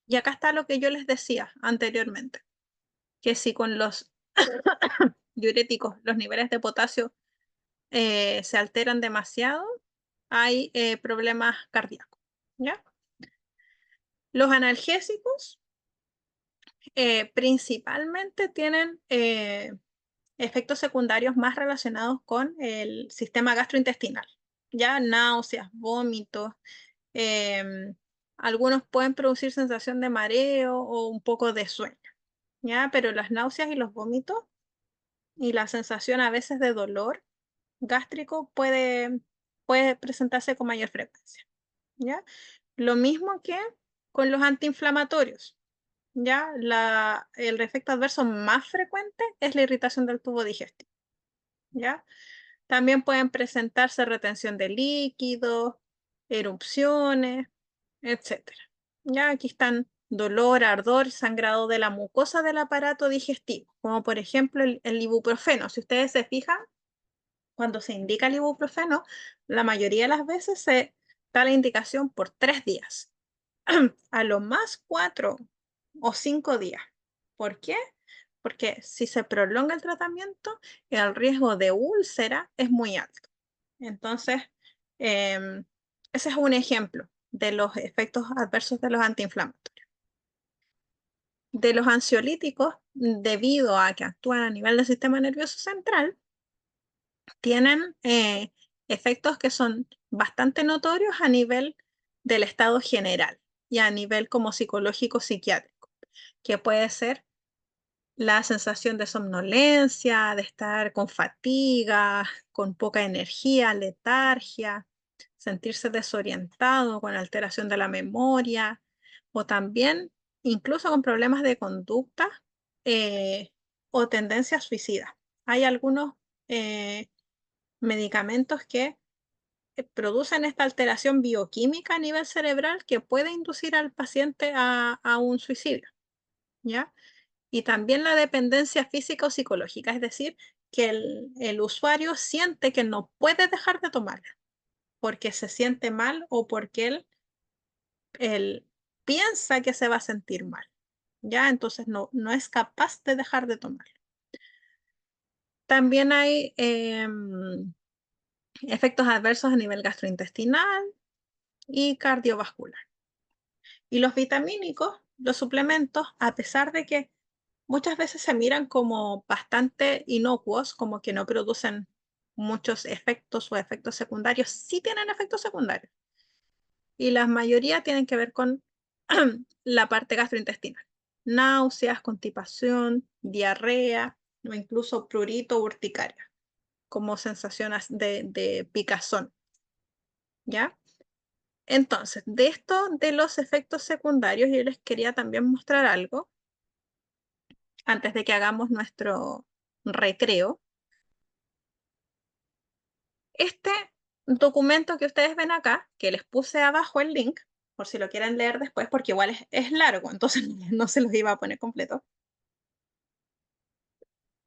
Y acá está lo que yo les decía anteriormente, que si con los diuréticos los niveles de potasio se alteran demasiado, hay problemas cardíacos, ¿ya? Los analgésicos principalmente tienen efectos secundarios más relacionados con el sistema gastrointestinal, ya náuseas, vómitos, algunos pueden producir sensación de mareo o un poco de sueño, ¿ya? Pero las náuseas y los vómitos y la sensación a veces de dolor gástrico puede presentarse con mayor frecuencia, ¿ya? Lo mismo que con los antiinflamatorios, ¿ya? El efecto adverso más frecuente es la irritación del tubo digestivo, ¿ya? También pueden presentarse retención de líquidos, erupciones, etcétera. Ya aquí están dolor, ardor, sangrado de la mucosa del aparato digestivo, como por ejemplo el ibuprofeno. Si ustedes se fijan, cuando se indica el ibuprofeno, la mayoría de las veces se da la indicación por 3 días, a lo más 4 o 5 días. ¿Por qué? Porque si se prolonga el tratamiento, el riesgo de úlcera es muy alto. Entonces, ese es un ejemplo de los efectos adversos de los antiinflamatorios. De los ansiolíticos, debido a que actúan a nivel del sistema nervioso central, tienen efectos que son bastante notorios a nivel del estado general y a nivel como psicológico psiquiátrico, que puede ser la sensación de somnolencia, de estar con fatiga, con poca energía, letargia, sentirse desorientado, con alteración de la memoria, o también incluso con problemas de conducta o tendencias suicidas. Hay algunos medicamentos que producen esta alteración bioquímica a nivel cerebral que puede inducir al paciente a un suicidio, ¿ya? Y también la dependencia física o psicológica, es decir, que el usuario siente que no puede dejar de tomarla porque se siente mal o porque él piensa que se va a sentir mal, ¿ya? Entonces no es capaz de dejar de tomarlo. También hay efectos adversos a nivel gastrointestinal y cardiovascular. Y los vitamínicos, los suplementos, a pesar de que muchas veces se miran como bastante inocuos, como que no producen muchos efectos o efectos secundarios, sí tienen efectos secundarios. Y la mayoría tienen que ver con la parte gastrointestinal. Náuseas, constipación, diarrea o incluso prurito o urticaria, como sensaciones de picazón. ¿Ya? Entonces, de esto de los efectos secundarios, yo les quería también mostrar algo antes de que hagamos nuestro recreo. Este documento que ustedes ven acá, que les puse abajo el link, por si lo quieren leer después, porque igual es largo, entonces no se los iba a poner completo.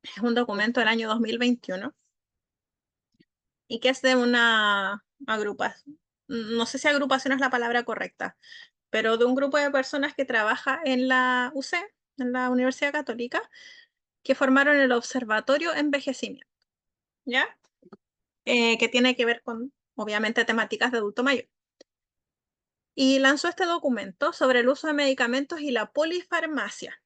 Es un documento del año 2021 y que es de una agrupación, no sé si agrupación es la palabra correcta, pero de un grupo de personas que trabaja en la UC, en la Universidad Católica, que formaron el Observatorio Envejecimiento, ¿ya? Que tiene que ver con, obviamente, temáticas de adulto mayor. Y lanzó este documento sobre el uso de medicamentos y la polifarmacia.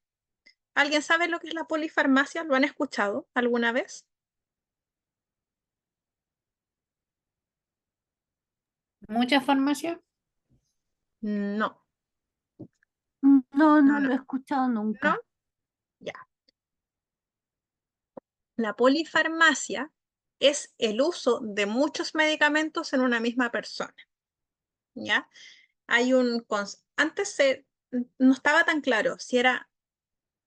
¿Alguien sabe lo que es la polifarmacia? ¿Lo han escuchado alguna vez? ¿Mucha farmacia? No, No, no, lo he escuchado no, nunca. ya. La polifarmacia es el uso de muchos medicamentos en una misma persona, ¿ya? Antes no estaba tan claro si era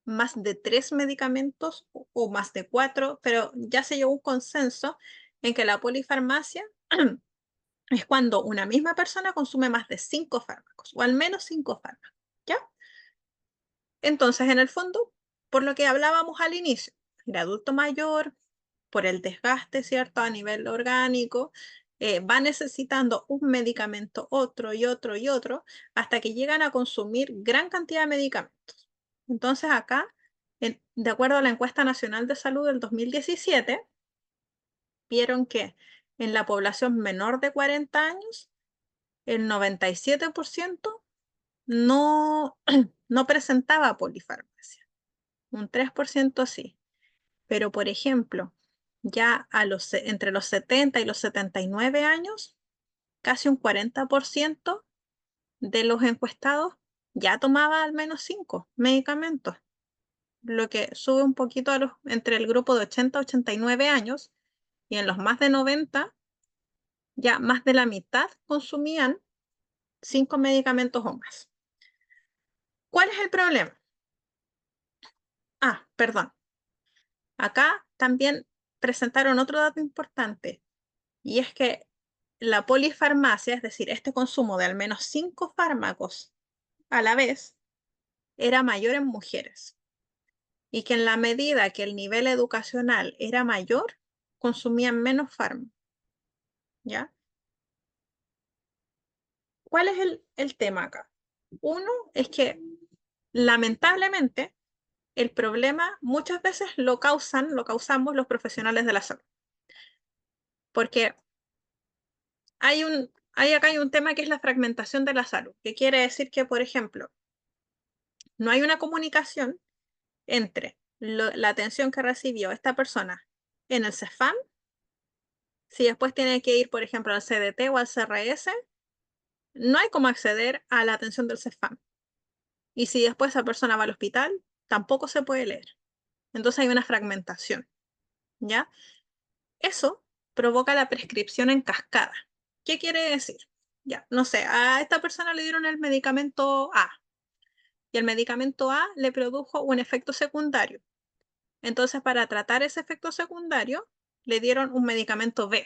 más de 3 medicamentos o más de 4, pero ya se llegó a un consenso en que la polifarmacia es cuando una misma persona consume más de 5 fármacos, o al menos 5 fármacos, ¿ya? Entonces, en el fondo, por lo que hablábamos al inicio, el adulto mayor, por el desgaste, ¿cierto? A nivel orgánico, va necesitando un medicamento, otro y otro y otro, hasta que llegan a consumir gran cantidad de medicamentos. Entonces, acá, de acuerdo a la encuesta nacional de salud del 2017, vieron que en la población menor de 40 años, el 97% no, no presentaba polifarmacia, un 3% sí. Pero, por ejemplo, ya entre los 70 y los 79 años, casi un 40% de los encuestados ya tomaba al menos 5 medicamentos, lo que sube un poquito entre el grupo de 80 a 89 años, y en los más de 90, ya más de la mitad consumían 5 medicamentos o más. ¿Cuál es el problema? Ah, perdón. Acá también presentaron otro dato importante, y es que la polifarmacia, es decir, este consumo de al menos 5 fármacos a la vez, era mayor en mujeres, y que en la medida que el nivel educacional era mayor, consumían menos fármacos, ¿ya? ¿Cuál es el tema acá? Uno es que, lamentablemente, el problema muchas veces lo causamos los profesionales de la salud, porque acá hay un tema que es la fragmentación de la salud, que quiere decir que, por ejemplo, no hay una comunicación entre la atención que recibió esta persona en el CEFAM, si después tiene que ir, por ejemplo, al CDT o al CRS, no hay cómo acceder a la atención del CEFAM. Y si después esa persona va al hospital, tampoco se puede leer. Entonces hay una fragmentación, ¿ya? Eso provoca la prescripción en cascada. ¿Qué quiere decir? Ya, no sé, a esta persona le dieron el medicamento A y el medicamento A le produjo un efecto secundario. Entonces, para tratar ese efecto secundario, le dieron un medicamento B.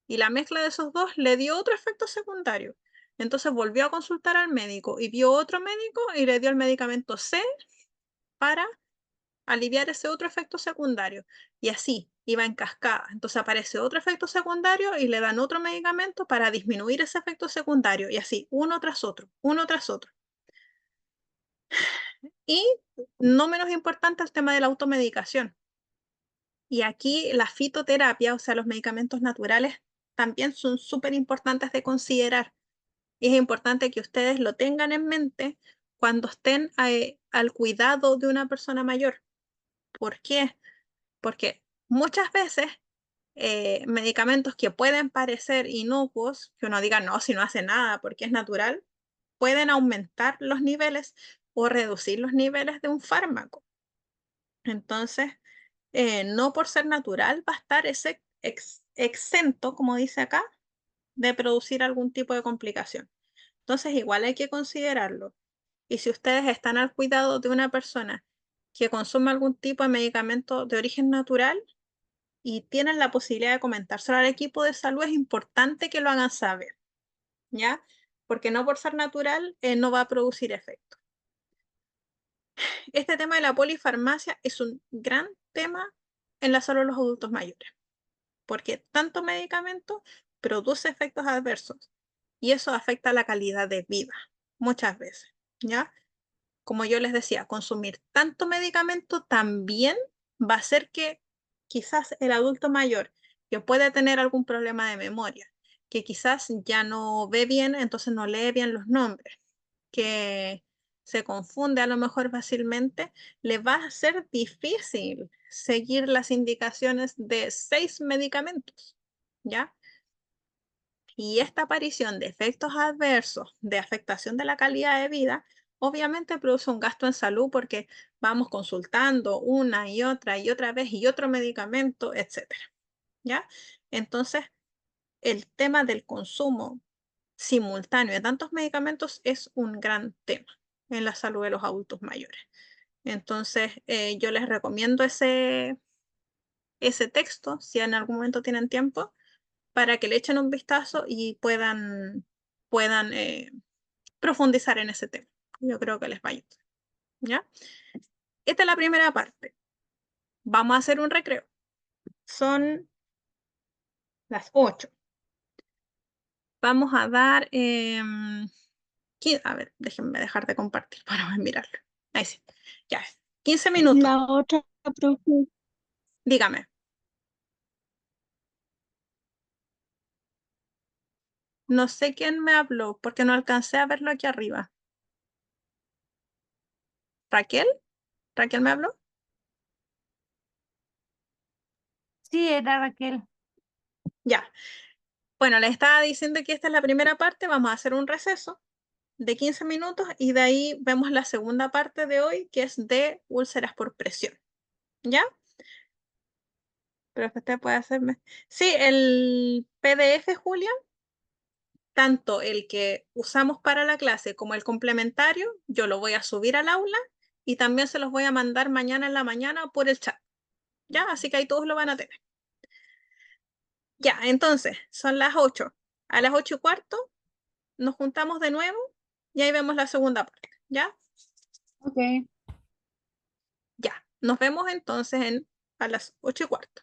Y la mezcla de esos dos le dio otro efecto secundario. Entonces volvió a consultar al médico y vio otro médico y le dio el medicamento C para aliviar ese otro efecto secundario. Y así iba en cascada. Entonces aparece otro efecto secundario y le dan otro medicamento para disminuir ese efecto secundario. Y así, uno tras otro, uno tras otro. Y no menos importante el tema de la automedicación. Y aquí la fitoterapia, o sea, los medicamentos naturales, también son súper importantes de considerar. Y es importante que ustedes lo tengan en mente cuando estén al cuidado de una persona mayor. ¿Por qué? Porque muchas veces medicamentos que pueden parecer inocuos, que uno diga, no, si no hace nada porque es natural, pueden aumentar los niveles o reducir los niveles de un fármaco. Entonces, no por ser natural va a estar exento, como dice acá, de producir algún tipo de complicación. Entonces, igual hay que considerarlo. Y si ustedes están al cuidado de una persona que consume algún tipo de medicamento de origen natural y tienen la posibilidad de comentárselo al equipo de salud, es importante que lo hagan saber, ¿ya? Porque no por ser natural no va a producir efecto. Este tema de la polifarmacia es un gran tema en la salud de los adultos mayores, porque tanto medicamento produce efectos adversos y eso afecta la calidad de vida muchas veces, ¿ya? Como yo les decía, consumir tanto medicamento también va a hacer que quizás el adulto mayor que puede tener algún problema de memoria, que quizás ya no ve bien, entonces no lee bien los nombres, que se confunde a lo mejor fácilmente, le va a ser difícil seguir las indicaciones de 6 medicamentos, ¿ya? Y esta aparición de efectos adversos, de afectación de la calidad de vida, obviamente produce un gasto en salud porque vamos consultando una y otra vez y otro medicamento, etcétera, ¿ya? Entonces, el tema del consumo simultáneo de tantos medicamentos es un gran tema en la salud de los adultos mayores. Entonces, yo les recomiendo ese texto, si en algún momento tienen tiempo, para que le echen un vistazo y puedan profundizar en ese tema. Yo creo que les va a ayudar, ¿ya? Esta es la primera parte. Vamos a hacer un recreo. Son las 8. Vamos a dar, a ver, déjenme dejar de compartir para mirarlo. Ahí sí, ya, 15 minutos. La otra, profe. Dígame. No sé quién me habló porque no alcancé a verlo aquí arriba. ¿Raquel? ¿Raquel me habló? Sí, era Raquel. Ya. Bueno, les estaba diciendo que esta es la primera parte. Vamos a hacer un receso de 15 minutos y de ahí vemos la segunda parte de hoy, que es de úlceras por presión. ¿Ya? Pero usted puede hacerme. Sí, el PDF, Julia, tanto el que usamos para la clase como el complementario, yo lo voy a subir al aula y también se los voy a mandar mañana en la mañana por el chat. ¿Ya? Así que ahí todos lo van a tener. Ya, entonces, son las 8. A las 8:15 nos juntamos de nuevo y ahí vemos la segunda parte. ¿Ya? Ok. Ya. Nos vemos entonces a las 8:15.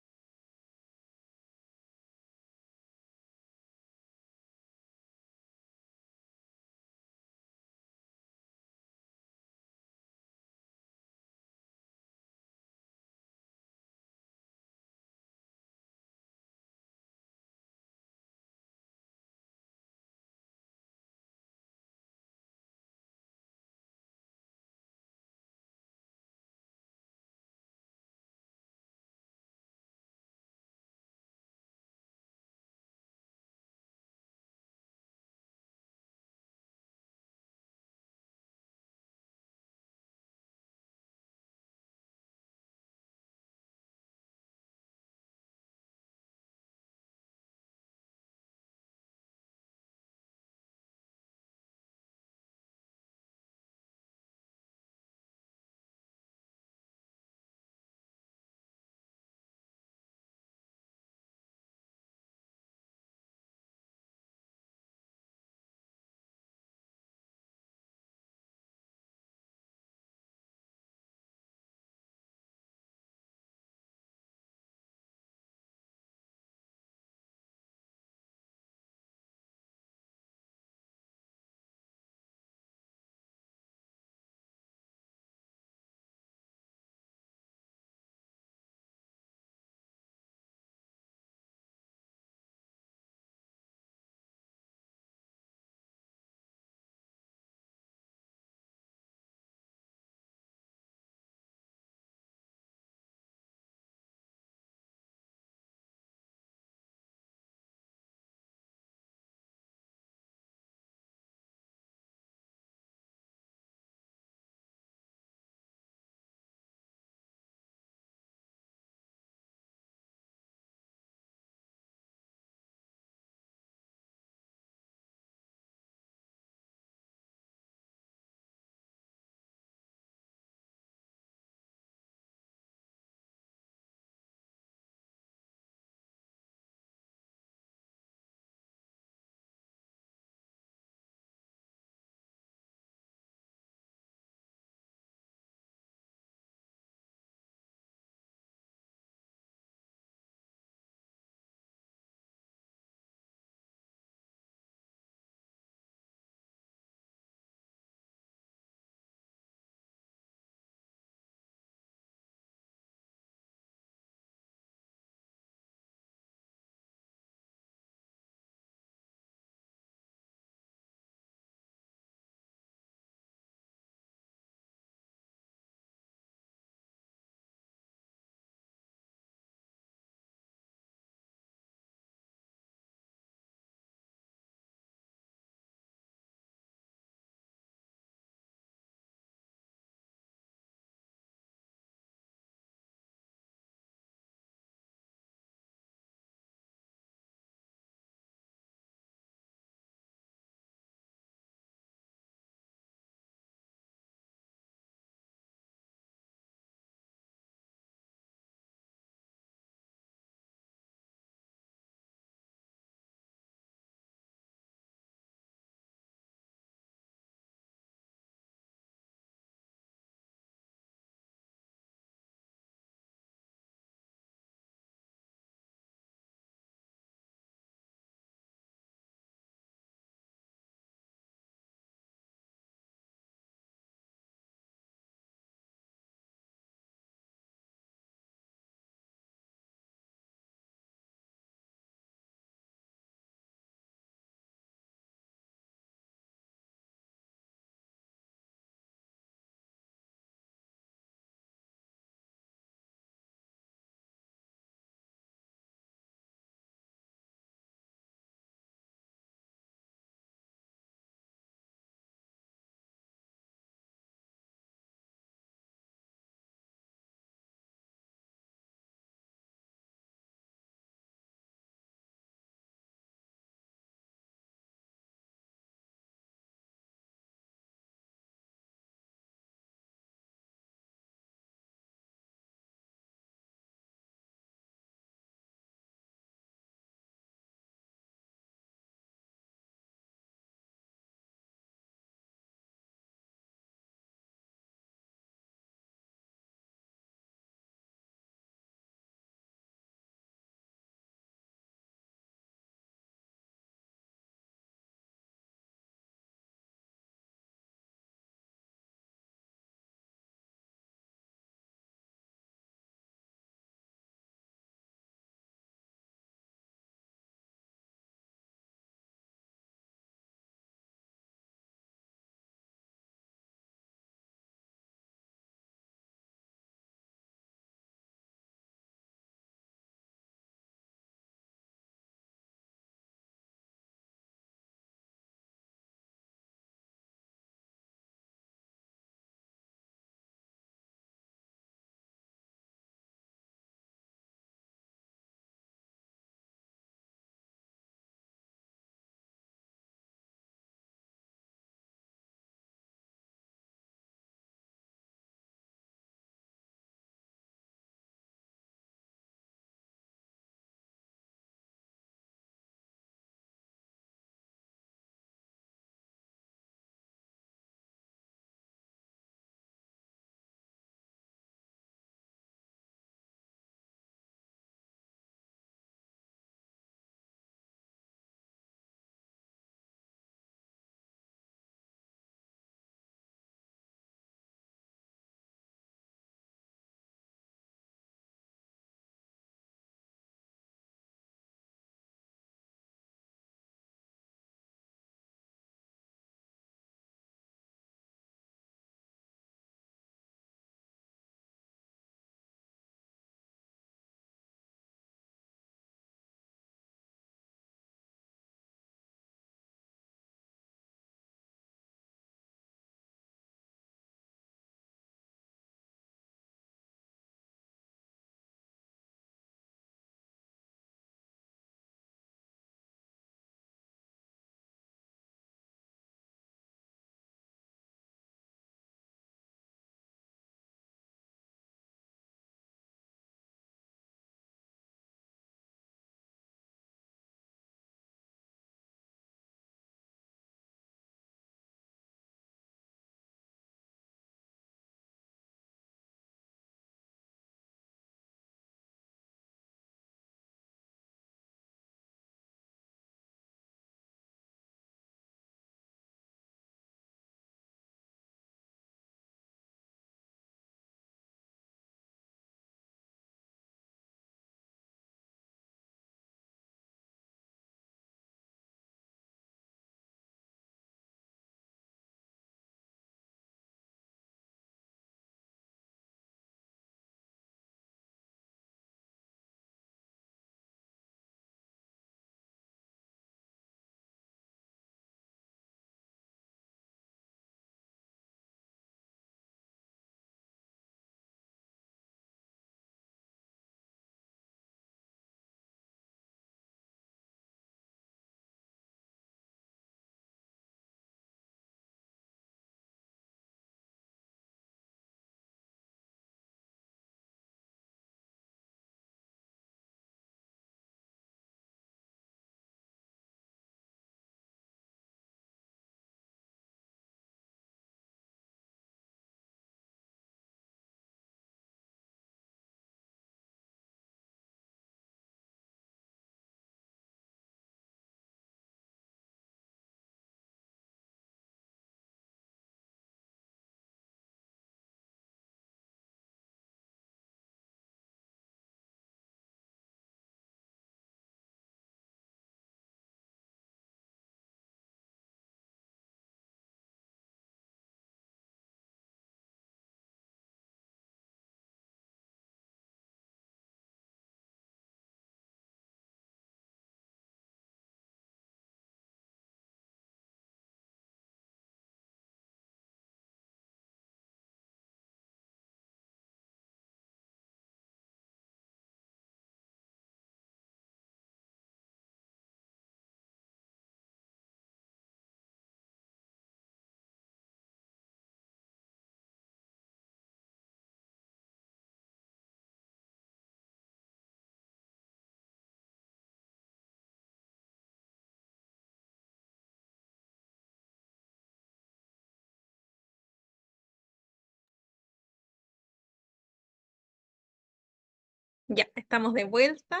Ya, estamos de vuelta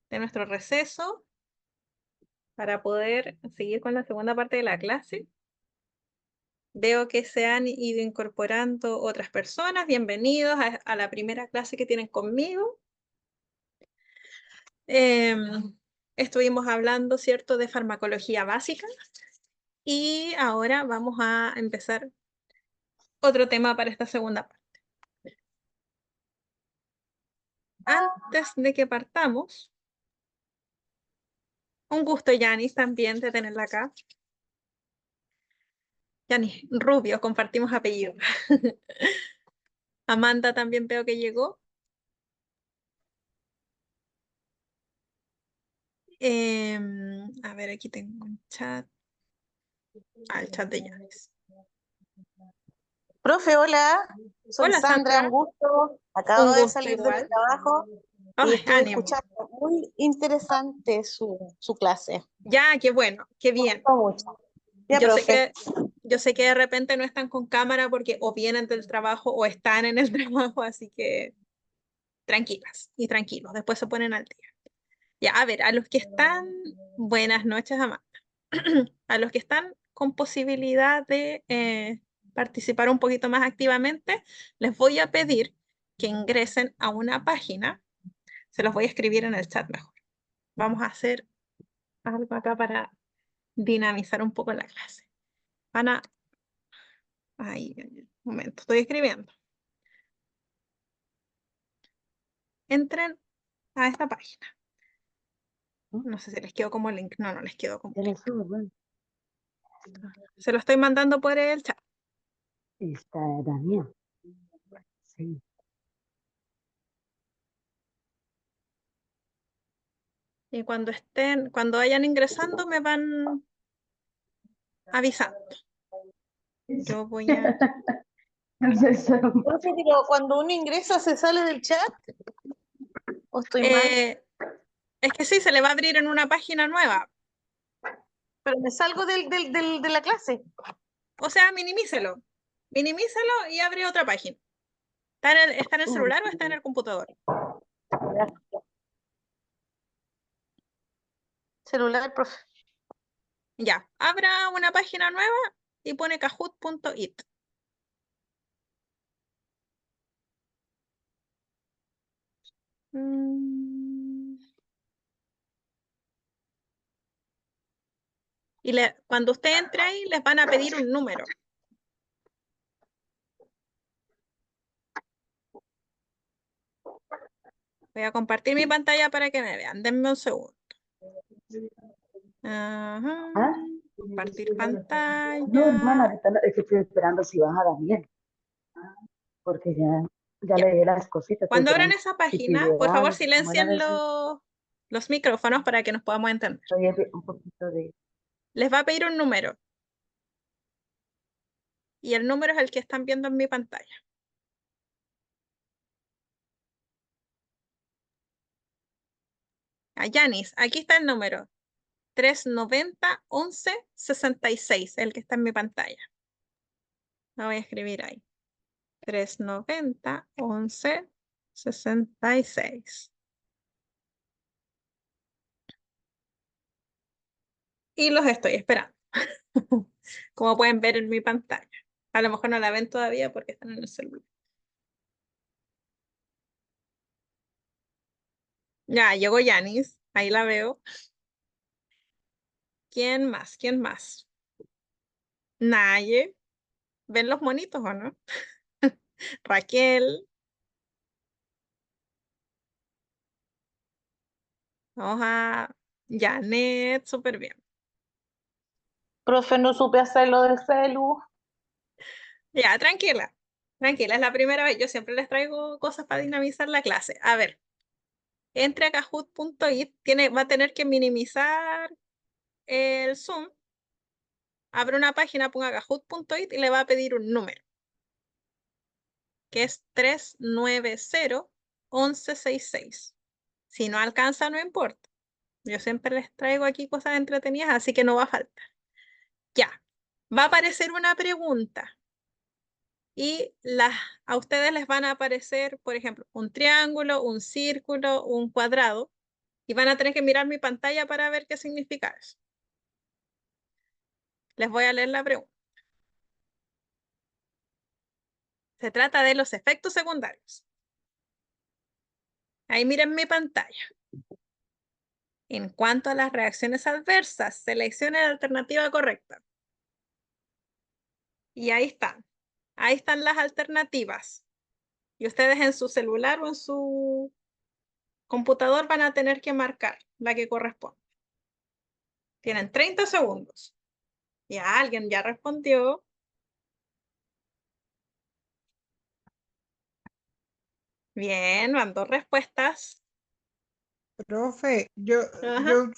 de nuestro receso para poder seguir con la segunda parte de la clase. Veo que se han ido incorporando otras personas. Bienvenidos a la primera clase que tienen conmigo. Estuvimos hablando, ¿cierto?, de farmacología básica. Y ahora vamos a empezar otro tema para esta segunda parte. Antes de que partamos, un gusto, Yanis, también de tenerla acá. Yanis Rubio, compartimos apellido. Amanda también veo que llegó. A ver, aquí tengo un chat. El chat de Yanis. Profe, hola, soy Hola, Sandra, un Sandra. gusto. Acabo Un de gusto salir de mi igual. trabajo y Ay, estuve ánimo. escuchando. Muy interesante su clase. Ya, qué bueno, qué Me bien. gustó mucho. Ya, Yo sé profe. yo sé que de repente no están con cámara porque o vienen del trabajo o están en el trabajo, así que tranquilas y tranquilos, después se ponen al día. Ya, a ver, a los que están, buenas noches, Amanda. A los que están con posibilidad de participar un poquito más activamente, les voy a pedir que ingresen a una página. Se los voy a escribir en el chat mejor. Vamos a hacer algo acá para dinamizar un poco la clase. Van a... Ay, un momento, estoy escribiendo. Entren a esta página. No sé si les quedó como link. No, no les quedó como link. Se lo estoy mandando por el chat. Está Daniel. Sí. Y cuando vayan ingresando, me van avisando. Yo voy a... Profe, pero cuando uno ingresa, ¿se sale del chat? ¿O estoy mal? Es que sí, se le va a abrir en una página nueva. Pero me salgo de la clase. O sea, minimícelo. Minimícelo y abre otra página. ¿Está en el celular o está en el computador? Celular, profe. Ya, abra una página nueva y pone kahoot.it. Y cuando usted entre ahí, les van a pedir un número. Voy a compartir mi pantalla para que me vean. Denme un segundo. Ajá. ¿Ah? Compartir pantalla. No, hermana, ahorita es que estoy esperando si baja Daniel, porque ya Ya. le di las cositas. Cuando estoy abran esperando esa si página, pidió por favor, algo, como era silencien los micrófonos para que nos podamos entender. un poquito de... Les va a pedir un número. Y el número es el que están viendo en mi pantalla. A Yanis, aquí está el número. 390-11-66, el que está en mi pantalla. Lo voy a escribir ahí. 390-11-66. Y los estoy esperando. Como pueden ver en mi pantalla. A lo mejor no la ven todavía porque están en el celular. Ya, llegó Yanis. Ahí la veo. ¿Quién más? ¿Quién más? Naye. ¿Ven los monitos o no? Raquel. Vamos a Janet. Súper bien. Profe, no supe hacerlo del celu. Ya, tranquila. Tranquila, es la primera vez. Yo siempre les traigo cosas para dinamizar la clase. A ver. Entre a kahoot.it. Va a tener que minimizar el Zoom. Abre una página, ponga kahoot.it y le va a pedir un número, que es 390-1166. Si no alcanza, no importa. Yo siempre les traigo aquí cosas entretenidas, así que no va a faltar. Ya, va a aparecer una pregunta. y a ustedes les van a aparecer, por ejemplo, un triángulo, un círculo, un cuadrado, y van a tener que mirar mi pantalla para ver qué significa eso. Les voy a leer la pregunta. Se trata de los efectos secundarios. Ahí miren mi pantalla. En cuanto a las reacciones adversas, seleccione la alternativa correcta. Y ahí están. Ahí están las alternativas. Y ustedes en su celular o en su computador van a tener que marcar la que corresponde. Tienen 30 segundos. Ya alguien ya respondió. Bien, van 2 respuestas. Profe, Ajá. yo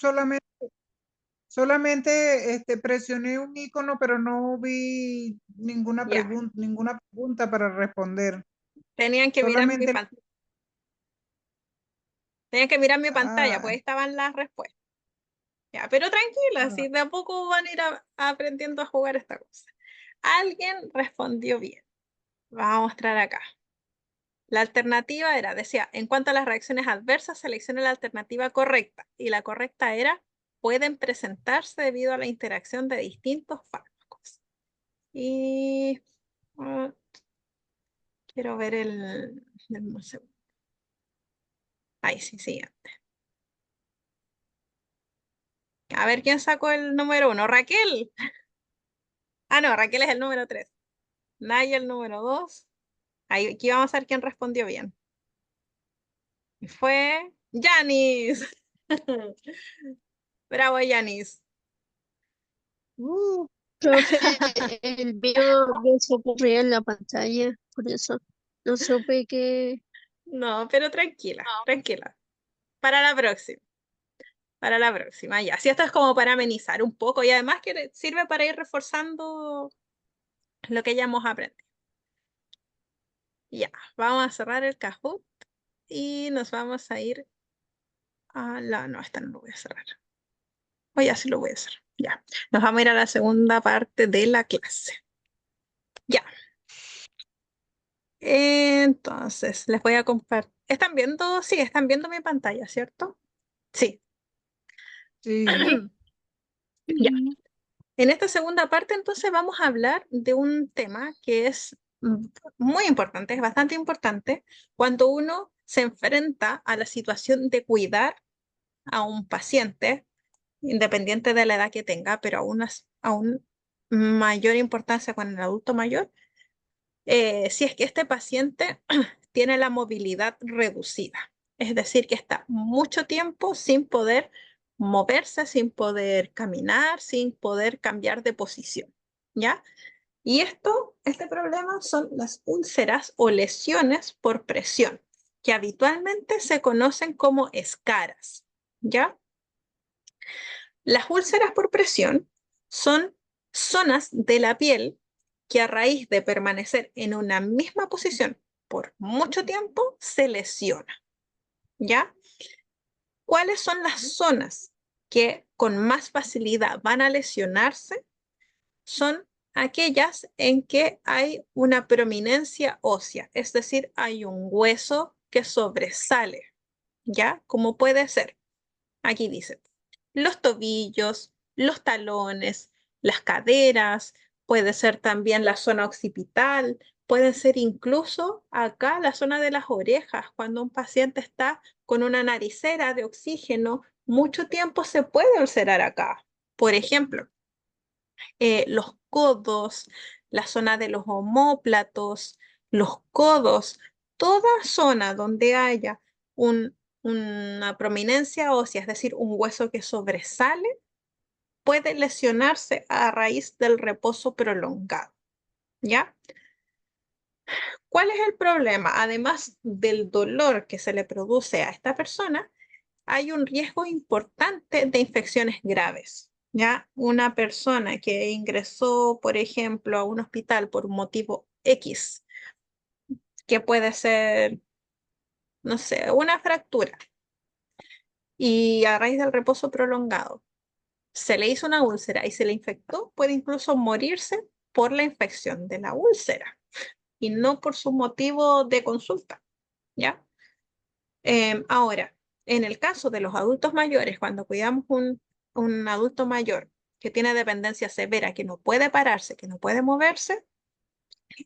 solamente presioné un icono, pero no vi ninguna Ya. pregunta para responder. Tenían que mirar mi Solamente, pantalla. Tenían que mirar mi pantalla, ah, pues ahí estaban las respuestas. Ya, pero tranquila, ah, si de a poco van a ir aprendiendo a jugar esta cosa. Alguien respondió bien. Vamos a mostrar acá. La alternativa era, decía, en cuanto a las reacciones adversas, seleccione la alternativa correcta. Y la correcta era, pueden presentarse debido a la interacción de distintos fármacos. Y quiero ver un segundo. Ahí sí, siguiente. A ver quién sacó el número 1. Raquel. Ah, no, Raquel es el número 3. Naya el número 2. Ahí, aquí vamos a ver quién respondió bien. Y fue Yanis. Bravo, Yanis. Profe, el mío no se ocurría en la pantalla, por eso no supe que... No, pero tranquila, tranquila. Para la próxima. Para la próxima, ya. Si esto es como para amenizar un poco y además que sirve para ir reforzando lo que ya hemos aprendido. Ya, vamos a cerrar el Kahoot y nos vamos a ir a la... No, esta no lo voy a cerrar. O ya sí lo voy a hacer. Ya. Nos vamos a ir a la segunda parte de la clase. Ya. Entonces, les voy a compartir. ¿Están viendo? Sí, están viendo mi pantalla, ¿cierto? Sí. sí. Ya. En esta segunda parte, entonces, vamos a hablar de un tema que es muy importante, es bastante importante, cuando uno se enfrenta a la situación de cuidar a un paciente, independiente de la edad que tenga, pero aún mayor importancia con el adulto mayor, si es que este paciente tiene la movilidad reducida, es decir, que está mucho tiempo sin poder moverse, sin poder caminar, sin poder cambiar de posición, ¿ya? Y este problema son las úlceras o lesiones por presión, que habitualmente se conocen como escaras, ¿ya? Las úlceras por presión son zonas de la piel que a raíz de permanecer en una misma posición por mucho tiempo se lesiona, ¿ya? ¿Cuáles son las zonas que con más facilidad van a lesionarse? Son aquellas en que hay una prominencia ósea, es decir, hay un hueso que sobresale, ¿ya? Como puede ser, aquí dice, los tobillos, los talones, las caderas, puede ser también la zona occipital, puede ser incluso acá la zona de las orejas, cuando un paciente está con una naricera de oxígeno, mucho tiempo se puede ulcerar acá. Por ejemplo, los codos, la zona de los omóplatos, los codos, toda zona donde haya una prominencia ósea, es decir, un hueso que sobresale, puede lesionarse a raíz del reposo prolongado, ¿ya? ¿Cuál es el problema? Además del dolor que se le produce a esta persona, hay un riesgo importante de infecciones graves, ¿ya? Una persona que ingresó, por ejemplo, a un hospital por un motivo X, que puede ser, no sé, una fractura, y a raíz del reposo prolongado se le hizo una úlcera y se le infectó, puede incluso morirse por la infección de la úlcera, y no por su motivo de consulta, ¿ya? Ahora, en el caso de los adultos mayores, cuando cuidamos un adulto mayor que tiene dependencia severa, que no puede pararse, que no puede moverse,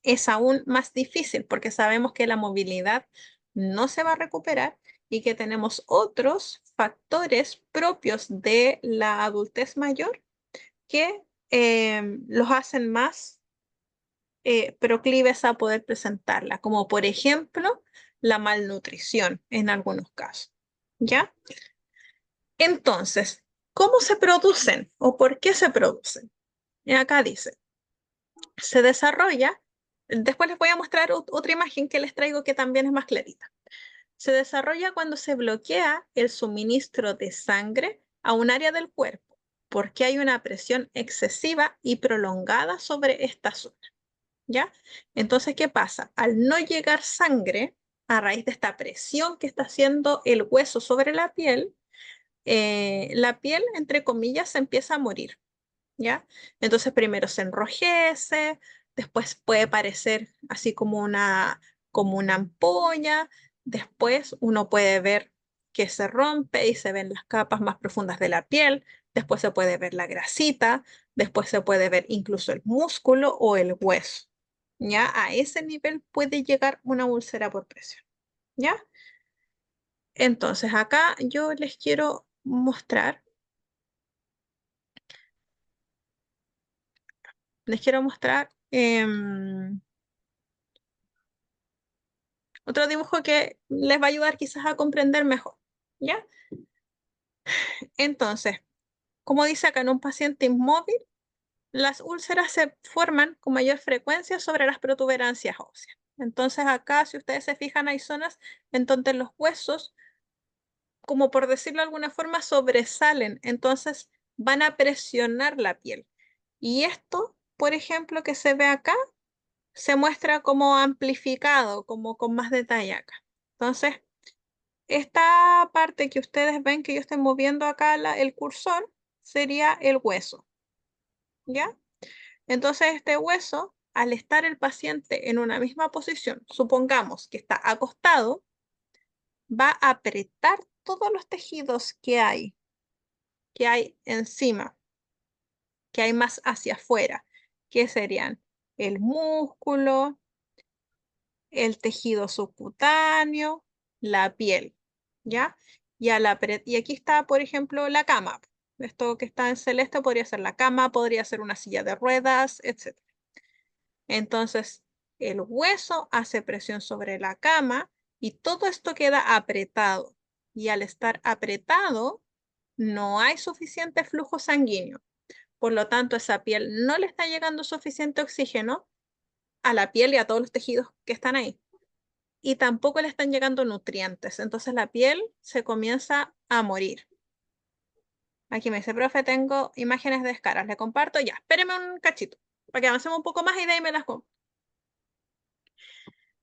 es aún más difícil porque sabemos que la movilidad no se va a recuperar y que tenemos otros factores propios de la adultez mayor que los hacen más proclives a poder presentarla, como por ejemplo la malnutrición en algunos casos. ¿Ya? Entonces, ¿cómo se producen o por qué se producen? Y acá dice, se desarrolla, después les voy a mostrar otra imagen que les traigo que también es más clarita. Se desarrolla cuando se bloquea el suministro de sangre a un área del cuerpo, porque hay una presión excesiva y prolongada sobre esta zona. ¿Ya? Entonces, ¿qué pasa? Al no llegar sangre, a raíz de esta presión que está haciendo el hueso sobre la piel, entre comillas, se empieza a morir. ¿Ya? Entonces, primero se enrojece, después puede parecer así como una ampolla, después uno puede ver que se rompe y se ven las capas más profundas de la piel, después se puede ver la grasita, después se puede ver incluso el músculo o el hueso. ¿Ya? A ese nivel puede llegar una úlcera por presión. ¿Ya? Entonces, acá yo les quiero mostrar otro dibujo que les va a ayudar quizás a comprender mejor, ¿ya? Entonces, como dice acá, en un paciente inmóvil, las úlceras se forman con mayor frecuencia sobre las protuberancias óseas. Entonces acá, si ustedes se fijan, hay zonas en donde los huesos, como por decirlo de alguna forma, sobresalen. Entonces van a presionar la piel. Y esto, por ejemplo, que se ve acá, se muestra como amplificado, como con más detalle acá. Entonces, esta parte que ustedes ven que yo estoy moviendo acá el cursor sería el hueso, ¿ya? Entonces, este hueso, al estar el paciente en una misma posición, supongamos que está acostado, va a apretar todos los tejidos que hay encima, que hay más hacia afuera, que serían el músculo, el tejido subcutáneo, la piel, ¿ya? Y aquí está, por ejemplo, la cama. Esto que está en celeste podría ser la cama, podría ser una silla de ruedas, etc. Entonces, el hueso hace presión sobre la cama y todo esto queda apretado. Y al estar apretado, no hay suficiente flujo sanguíneo. Por lo tanto, esa piel no le está llegando suficiente oxígeno a la piel y a todos los tejidos que están ahí. Y tampoco le están llegando nutrientes. Entonces la piel se comienza a morir. Aquí me dice, profe, tengo imágenes de escaras. Le comparto ya. Espéreme un cachito para que avancemos un poco más y de ahí me las comparto.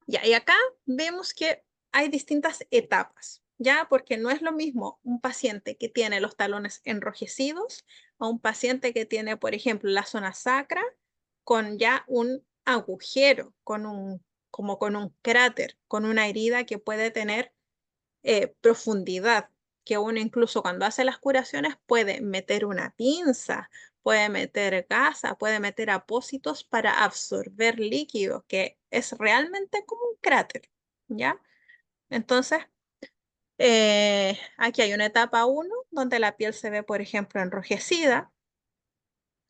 Ya, y acá vemos que hay distintas etapas, ya, porque no es lo mismo un paciente que tiene los talones enrojecidos a un paciente que tiene, por ejemplo, la zona sacra con ya un agujero, como con un cráter, con una herida que puede tener profundidad, que uno incluso cuando hace las curaciones puede meter una pinza, puede meter gasa, puede meter apósitos para absorber líquido, que es realmente como un cráter, ¿ya? Entonces, aquí hay una etapa 1 donde la piel se ve, por ejemplo, enrojecida,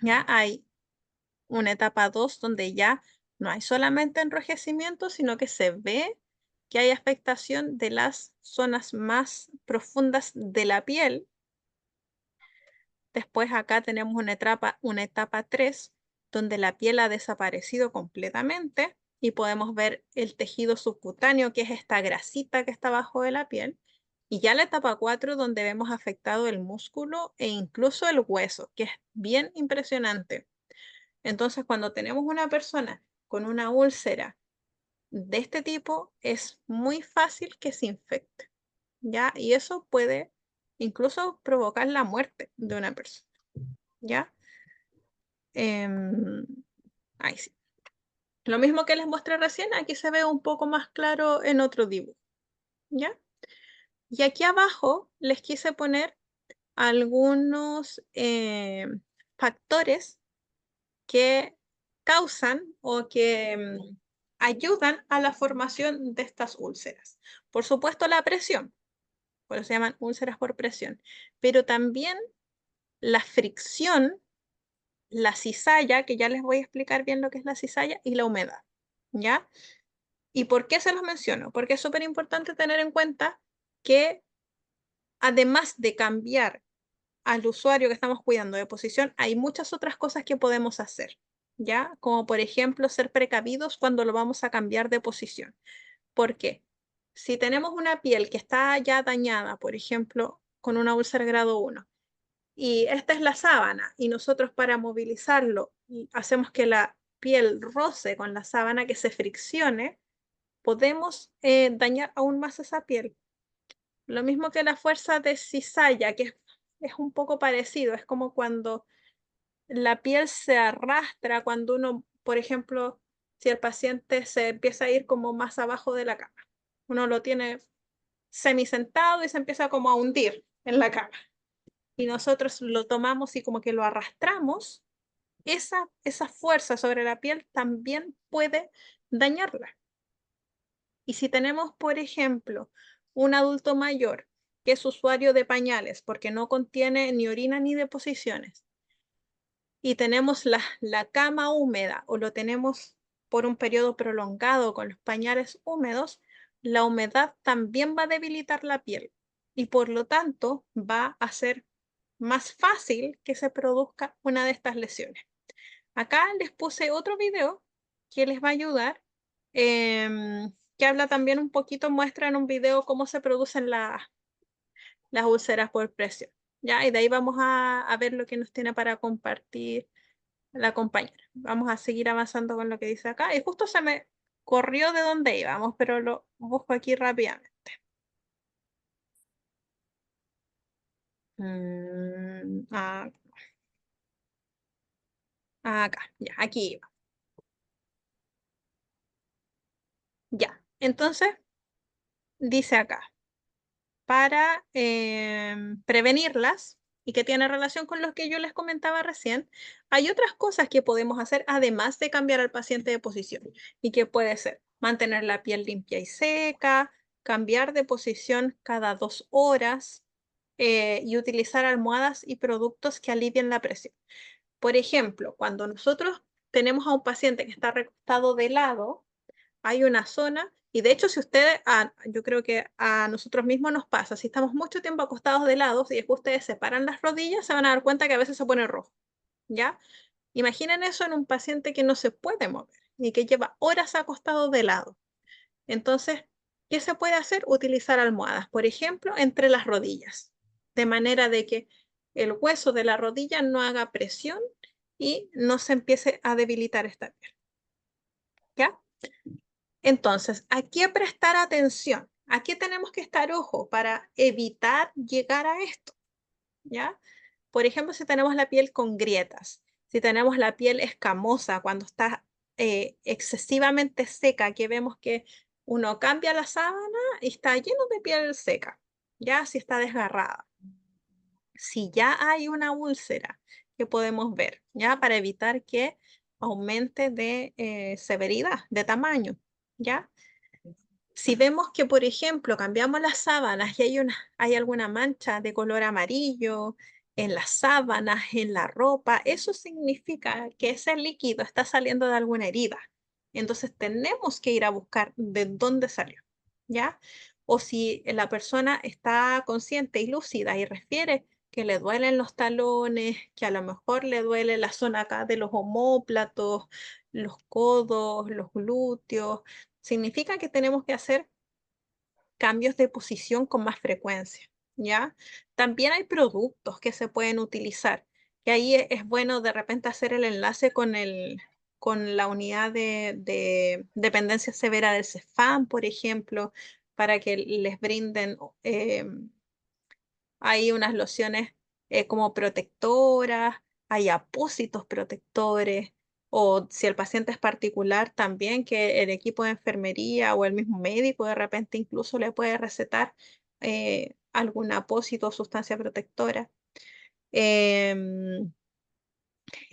¿ya? Hay una etapa 2 donde ya no hay solamente enrojecimiento, sino que se ve que hay afectación de las zonas más profundas de la piel. Después acá tenemos una etapa 3, donde la piel ha desaparecido completamente y podemos ver el tejido subcutáneo, que es esta grasita que está abajo de la piel. Y ya la etapa 4, donde vemos afectado el músculo e incluso el hueso, que es bien impresionante. Entonces, cuando tenemos una persona con una úlcera de este tipo, es muy fácil que se infecte, ¿ya? Y eso puede incluso provocar la muerte de una persona, ¿ya? Ahí sí. Lo mismo que les mostré recién, aquí se ve un poco más claro en otro dibujo, ¿ya? Y aquí abajo les quise poner algunos factores que causan o que ayudan a la formación de estas úlceras. Por supuesto, la presión, por eso se llaman úlceras por presión, pero también la fricción, la cizalla, que ya les voy a explicar bien lo que es la cizalla, y la humedad, ¿ya? ¿Y por qué se los menciono? Porque es súper importante tener en cuenta que además de cambiar al usuario que estamos cuidando de posición, hay muchas otras cosas que podemos hacer, ¿ya? Como por ejemplo ser precavidos cuando lo vamos a cambiar de posición. ¿Por qué? Si tenemos una piel que está ya dañada, por ejemplo, con una úlcera grado 1, y esta es la sábana, y nosotros para movilizarlo hacemos que la piel roce con la sábana, que se friccione, podemos dañar aún más esa piel. Lo mismo que la fuerza de cizalla, que es un poco parecido, es como cuando la piel se arrastra cuando uno, por ejemplo, si el paciente se empieza a ir como más abajo de la cama. Uno lo tiene semisentado y se empieza como a hundir en la cama. Y nosotros lo tomamos y como que lo arrastramos, esa fuerza sobre la piel también puede dañarla. Y si tenemos, por ejemplo, un adulto mayor que es usuario de pañales porque no contiene ni orina ni deposiciones, y tenemos la cama húmeda o lo tenemos por un periodo prolongado con los pañales húmedos, la humedad también va a debilitar la piel y por lo tanto va a ser más fácil que se produzca una de estas lesiones. Acá les puse otro video que les va a ayudar, que habla también un poquito, muestra en un video cómo se producen las úlceras por presión. ¿Ya? Y de ahí vamos a ver lo que nos tiene para compartir la compañera. Vamos a seguir avanzando con lo que dice acá. Y justo se me corrió de donde íbamos, pero lo busco aquí rápidamente. Ah, acá, ya, aquí iba. Ya, entonces dice acá, para prevenirlas y que tiene relación con lo que yo les comentaba recién, hay otras cosas que podemos hacer además de cambiar al paciente de posición y que puede ser mantener la piel limpia y seca, cambiar de posición cada 2 horas y utilizar almohadas y productos que alivien la presión. Por ejemplo, cuando nosotros tenemos a un paciente que está recostado de lado, hay una zona, y de hecho si ustedes, yo creo que a nosotros mismos nos pasa, si estamos mucho tiempo acostados de lado, si ustedes separan las rodillas, se van a dar cuenta que a veces se pone rojo, ¿ya? Imaginen eso en un paciente que no se puede mover y que lleva horas acostado de lado. Entonces, ¿qué se puede hacer? Utilizar almohadas, por ejemplo, entre las rodillas, de manera de que el hueso de la rodilla no haga presión y no se empiece a debilitar esta piel, ¿ya? Entonces, ¿a qué prestar atención? ¿A qué tenemos que estar ojo para evitar llegar a esto? ¿Ya? Por ejemplo, si tenemos la piel con grietas, si tenemos la piel escamosa cuando está excesivamente seca, que vemos que uno cambia la sábana y está lleno de piel seca, ya si está desgarrada. Si ya hay una úlcera que podemos ver, ya para evitar que aumente de severidad, de tamaño, ¿ya? Si vemos que, por ejemplo, cambiamos las sábanas y hay alguna mancha de color amarillo en las sábanas, en la ropa, eso significa que ese líquido está saliendo de alguna herida. Entonces tenemos que ir a buscar de dónde salió, ¿ya? O si la persona está consciente y lúcida y refiere que le duelen los talones, que a lo mejor le duele la zona acá de los omóplatos, los codos, los glúteos, significa que tenemos que hacer cambios de posición con más frecuencia, ¿ya? También hay productos que se pueden utilizar, que ahí es bueno de repente hacer el enlace con la unidad de dependencia severa del CEFAM, por ejemplo, para que les brinden hay unas lociones como protectoras, hay apósitos protectores, O si el paciente es particular, también que el equipo de enfermería o el mismo médico de repente incluso le puede recetar algún apósito o sustancia protectora,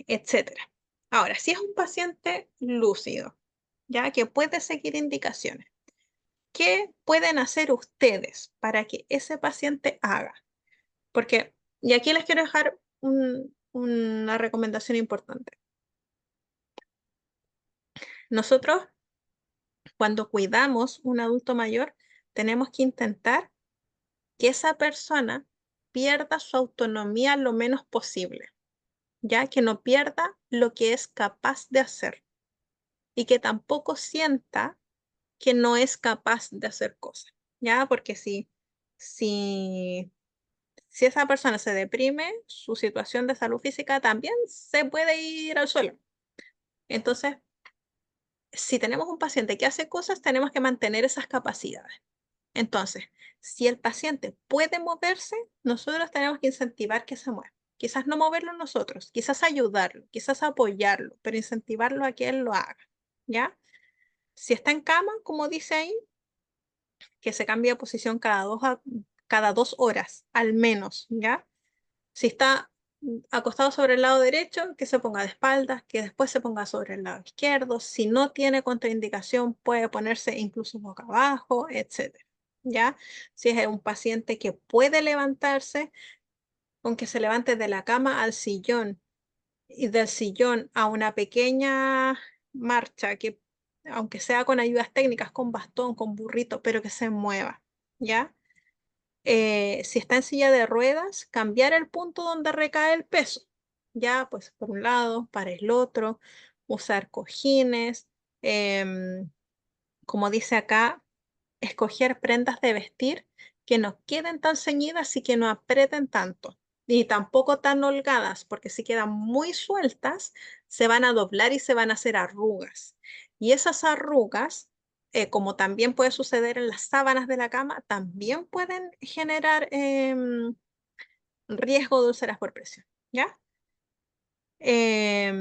etcétera. Ahora, si es un paciente lúcido, ya que puede seguir indicaciones, ¿qué pueden hacer ustedes para que ese paciente haga? Porque, y aquí les quiero dejar una recomendación importante. Nosotros, cuando cuidamos un adulto mayor, tenemos que intentar que esa persona pierda su autonomía lo menos posible, ya que no pierda lo que es capaz de hacer y que tampoco sienta que no es capaz de hacer cosas, ya, porque si esa persona se deprime, su situación de salud física también se puede ir al suelo. Entonces, si tenemos un paciente que hace cosas, tenemos que mantener esas capacidades. Entonces, si el paciente puede moverse, nosotros tenemos que incentivar que se mueva. Quizás no moverlo nosotros, quizás ayudarlo, quizás apoyarlo, pero incentivarlo a que él lo haga, ¿ya? Si está en cama, como dice ahí, que se cambie de posición cada 2 horas, al menos, ¿ya? Si está acostado sobre el lado derecho, que se ponga de espaldas, que después se ponga sobre el lado izquierdo. Si no tiene contraindicación, puede ponerse incluso boca abajo, etc. ¿Ya? Si es un paciente que puede levantarse, aunque se levante de la cama al sillón y del sillón a una pequeña marcha, que aunque sea con ayudas técnicas, con bastón, con burrito, pero que se mueva, ¿ya? Si está en silla de ruedas, cambiar el punto donde recae el peso. Ya, pues por un lado, para el otro, usar cojines, como dice acá, escoger prendas de vestir que no queden tan ceñidas y que no aprieten tanto, ni tampoco tan holgadas, porque si quedan muy sueltas, se van a doblar y se van a hacer arrugas. Y esas arrugas, como también puede suceder en las sábanas de la cama, también pueden generar riesgo de úlceras por presión, ¿ya? Ya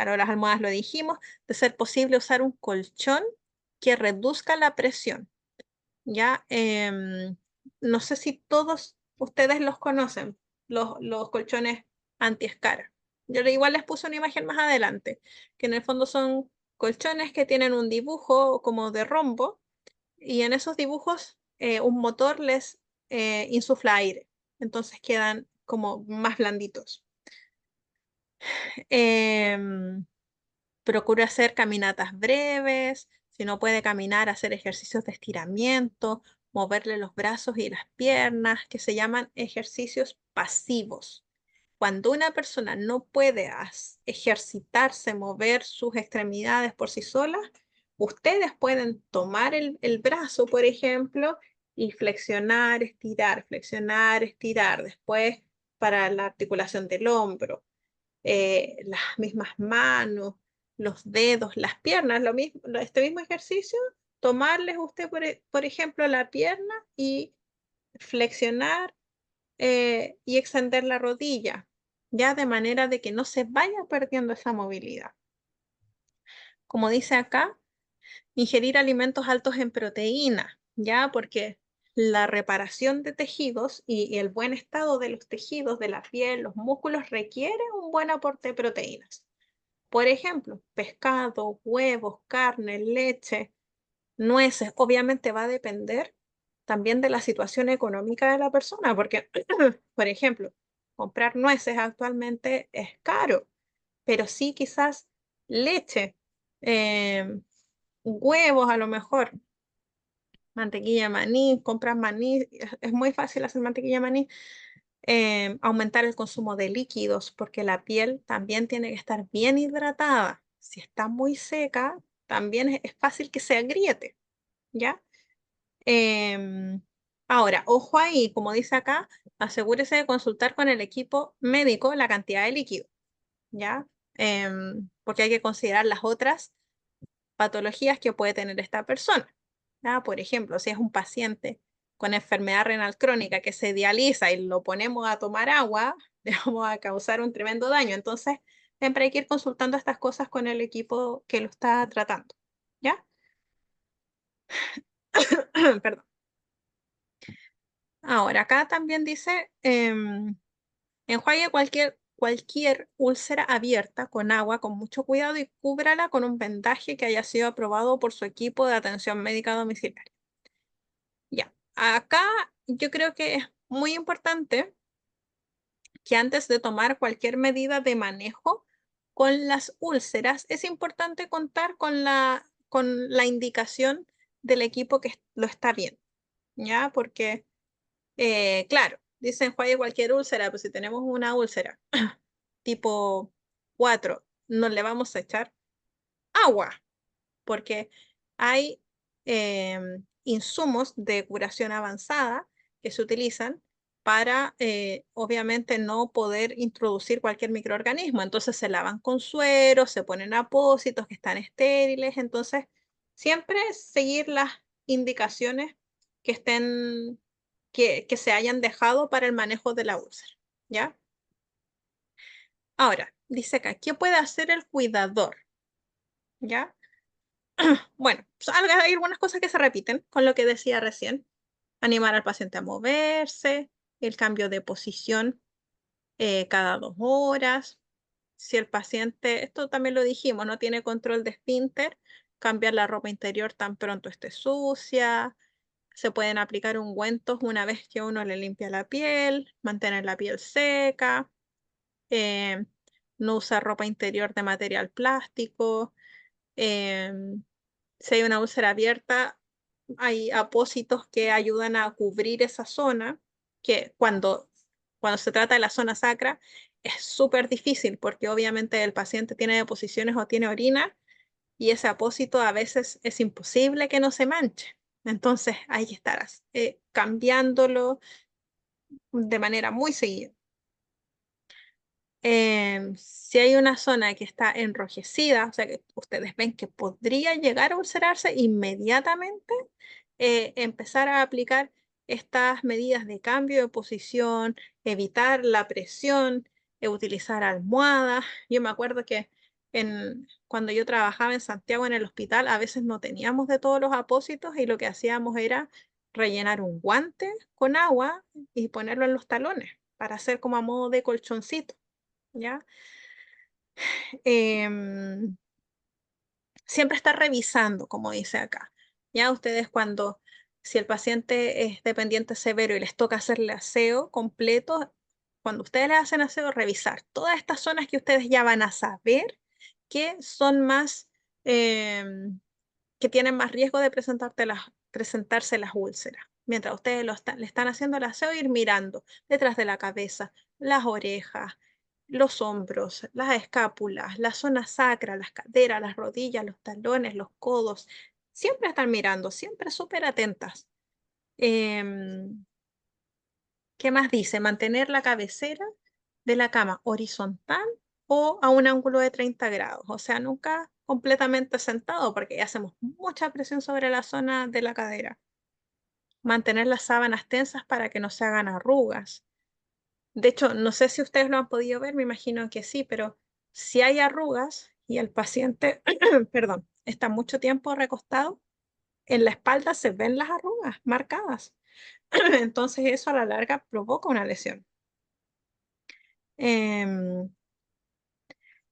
no, las almohadas lo dijimos, de ser posible usar un colchón que reduzca la presión, ¿ya? No sé si todos ustedes los conocen, los colchones anti-escara. Yo igual les puse una imagen más adelante, que en el fondo son colchones que tienen un dibujo como de rombo y en esos dibujos un motor les insufla aire, entonces quedan como más blanditos. Procura hacer caminatas breves, si no puede caminar, hacer ejercicios de estiramiento, moverle los brazos y las piernas, que se llaman ejercicios pasivos. Cuando una persona no puede ejercitarse, mover sus extremidades por sí sola, ustedes pueden tomar el brazo, por ejemplo, y flexionar, estirar. Después, para la articulación del hombro, las mismas manos, los dedos, las piernas, este mismo ejercicio, tomarles usted, por ejemplo, la pierna y flexionar y extender la rodilla, ya de manera de que no se vaya perdiendo esa movilidad. Como dice acá, ingerir alimentos altos en proteína, ya porque la reparación de tejidos y el buen estado de los tejidos, de la piel, los músculos, requiere un buen aporte de proteínas. Por ejemplo, pescado, huevos, carne, leche, nueces. Obviamente va a depender también de la situación económica de la persona, porque, por ejemplo, comprar nueces actualmente es caro, pero sí quizás leche, huevos a lo mejor, mantequilla de maní, compras maní, es muy fácil hacer mantequilla de maní. Aumentar el consumo de líquidos, porque la piel también tiene que estar bien hidratada. Si está muy seca, también es fácil que se agriete, ¿ya? Ahora, ojo ahí, como dice acá, asegúrese de consultar con el equipo médico la cantidad de líquido, ¿ya? Porque hay que considerar las otras patologías que puede tener esta persona, ¿ya? Por ejemplo, si es un paciente con enfermedad renal crónica que se dializa y lo ponemos a tomar agua, le vamos a causar un tremendo daño. Entonces, siempre hay que ir consultando estas cosas con el equipo que lo está tratando, ¿ya? Perdón. Ahora, acá también dice, enjuague cualquier úlcera abierta con agua con mucho cuidado y cúbrala con un vendaje que haya sido aprobado por su equipo de atención médica domiciliaria. Ya, acá yo creo que es muy importante que antes de tomar cualquier medida de manejo con las úlceras, es importante contar con la indicación del equipo que lo está viendo, ¿ya? Porque, claro, dicen enjuague cualquier úlcera, pues si tenemos una úlcera tipo 4, no le vamos a echar agua, porque hay insumos de curación avanzada que se utilizan para, obviamente, no poder introducir cualquier microorganismo. Entonces se lavan con suero, se ponen apósitos que están estériles. Entonces, siempre seguir las indicaciones que estén, que se hayan dejado para el manejo de la úlcera, ¿ya? Ahora, dice acá, ¿qué puede hacer el cuidador? ¿Ya? Bueno, hay algunas cosas que se repiten con lo que decía recién. Animar al paciente a moverse, el cambio de posición cada 2 horas. Si el paciente, esto también lo dijimos, no tiene control de esfínter, cambiar la ropa interior tan pronto esté sucia. Se pueden aplicar ungüentos una vez que uno le limpia la piel, mantener la piel seca, eh, no usar ropa interior de material plástico. Si hay una úlcera abierta, hay apósitos que ayudan a cubrir esa zona, que cuando se trata de la zona sacra es súper difícil porque obviamente el paciente tiene deposiciones o tiene orina y ese apósito a veces es imposible que no se manche. Entonces hay que estar cambiándolo de manera muy seguida. Si hay una zona que está enrojecida, o sea que ustedes ven que podría llegar a ulcerarse, inmediatamente empezar a aplicar estas medidas de cambio de posición, evitar la presión, utilizar almohadas. Yo me acuerdo que cuando yo trabajaba en Santiago en el hospital, a veces no teníamos de todos los apósitos y lo que hacíamos era rellenar un guante con agua y ponerlo en los talones para hacer como a modo de colchoncito. ¿Ya? Siempre está revisando, como dice acá. Ya ustedes si el paciente es dependiente severo y les toca hacerle aseo completo, cuando ustedes le hacen aseo, revisar todas estas zonas que ustedes ya van a saber que son más, que tienen más riesgo de presentarse las úlceras. Mientras ustedes le están haciendo el aseo, ir mirando detrás de la cabeza, las orejas, los hombros, las escápulas, la zona sacra, las caderas, las rodillas, los talones, los codos. Siempre están mirando, siempre súper atentas. ¿Qué más dice? Mantener la cabecera de la cama horizontal o a un ángulo de 30 grados. O sea, nunca completamente sentado porque ya hacemos mucha presión sobre la zona de la cadera. Mantener las sábanas tensas para que no se hagan arrugas. De hecho, no sé si ustedes lo han podido ver, me imagino que sí, pero si hay arrugas y el paciente, perdón, está mucho tiempo recostado, en la espalda se ven las arrugas marcadas. Entonces eso a la larga provoca una lesión. Em,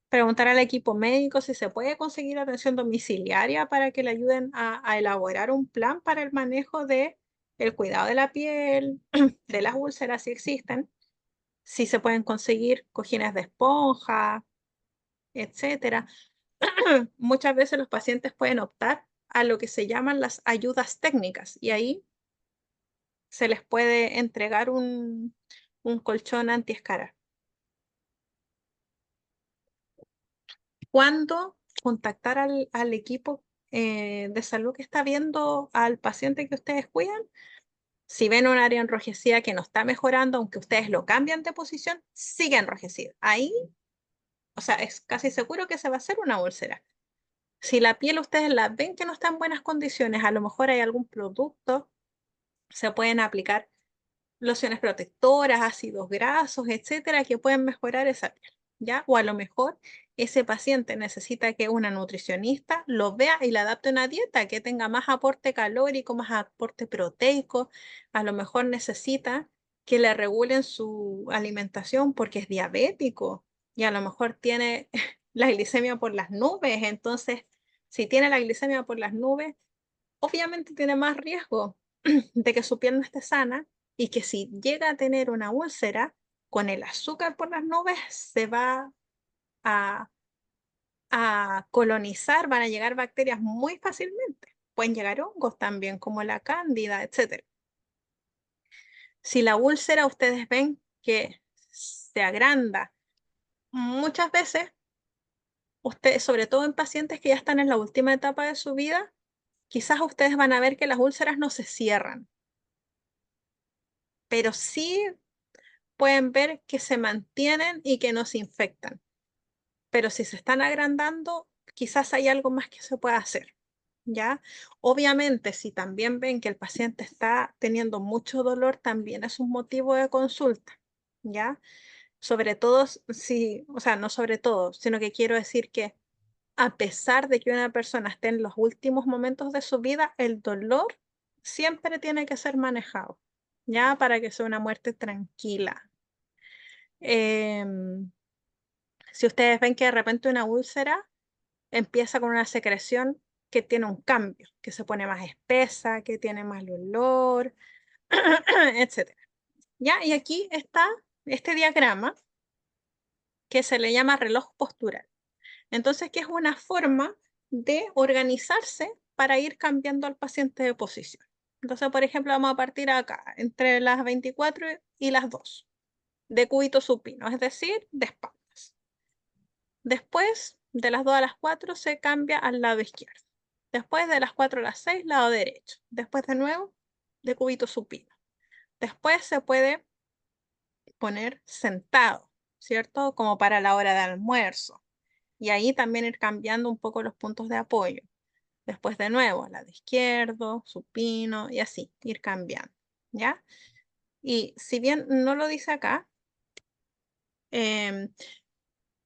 Preguntar al equipo médico si se puede conseguir atención domiciliaria para que le ayuden a elaborar un plan para el manejo de el cuidado de la piel, de las úlceras si existen, si se pueden conseguir cojines de esponja, etcétera. Muchas veces los pacientes pueden optar a lo que se llaman las ayudas técnicas y ahí se les puede entregar un colchón antiescarar. ¿Cuándo contactar al equipo de salud que está viendo al paciente que ustedes cuidan? Si ven un área enrojecida que no está mejorando, aunque ustedes lo cambian de posición, sigue enrojecida. Ahí, o sea, es casi seguro que se va a hacer una úlcera. Si la piel ustedes la ven que no está en buenas condiciones, a lo mejor hay algún producto, se pueden aplicar lociones protectoras, ácidos grasos, etcétera, que pueden mejorar esa piel. ¿ya? O a lo mejor ese paciente necesita que una nutricionista lo vea y le adapte una dieta que tenga más aporte calórico, más aporte proteico. A lo mejor necesita que le regulen su alimentación porque es diabético y a lo mejor tiene la glicemia por las nubes. Entonces, si tiene la glicemia por las nubes, obviamente tiene más riesgo de que su piel no esté sana y que si llega a tener una úlcera, con el azúcar por las nubes se va a, a colonizar, van a llegar bacterias muy fácilmente. Pueden llegar hongos también, como la cándida, etc. Si la úlcera ustedes ven que se agranda muchas veces, ustedes, sobre todo en pacientes que ya están en la última etapa de su vida, quizás ustedes van a ver que las úlceras no se cierran, pero sí pueden ver que se mantienen y que no se infectan. Pero si se están agrandando, quizás hay algo más que se pueda hacer, ¿ya? Obviamente, si también ven que el paciente está teniendo mucho dolor, también es un motivo de consulta, ¿ya? Sobre todo si, o sea, no sobre todo, sino que quiero decir que a pesar de que una persona esté en los últimos momentos de su vida, el dolor siempre tiene que ser manejado, ¿ya? Para que sea una muerte tranquila. Si ustedes ven que de repente una úlcera empieza con una secreción que tiene un cambio, que se pone más espesa, que tiene más olor, etc. ¿Ya? Y aquí está este diagrama que se le llama reloj postural. Entonces, que es una forma de organizarse para ir cambiando al paciente de posición. Entonces, por ejemplo, vamos a partir acá, entre las 24 y las 2, de cúbito supino, es decir, de espaldas. Después, de las 2 a las 4, se cambia al lado izquierdo. Después, de las 4 a las 6, lado derecho. Después, de nuevo, de cúbito supino. Después se puede poner sentado, ¿cierto? Como para la hora de almuerzo. Y ahí también ir cambiando un poco los puntos de apoyo. Después de nuevo, lado izquierdo, supino y así, ir cambiando, ¿ya? Y si bien no lo dice acá,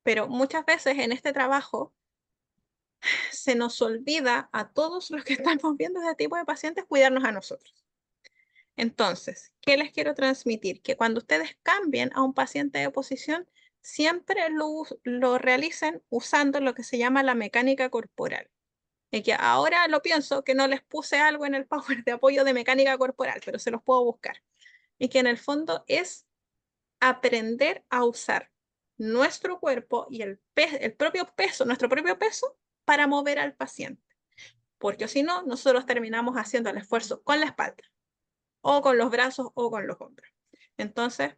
pero muchas veces en este trabajo se nos olvida a todos los que estamos viendo este tipo de pacientes cuidarnos a nosotros. Entonces, ¿qué les quiero transmitir? Que cuando ustedes cambien a un paciente de posición, siempre lo realicen usando lo que se llama la mecánica corporal. Y que ahora lo pienso que no les puse algo en el PowerPoint de apoyo de mecánica corporal, pero se los puedo buscar. Y que en el fondo es aprender a usar nuestro cuerpo y el propio peso, nuestro propio peso para mover al paciente. Porque si no, nosotros terminamos haciendo el esfuerzo con la espalda, o con los brazos, o con los hombros. Entonces,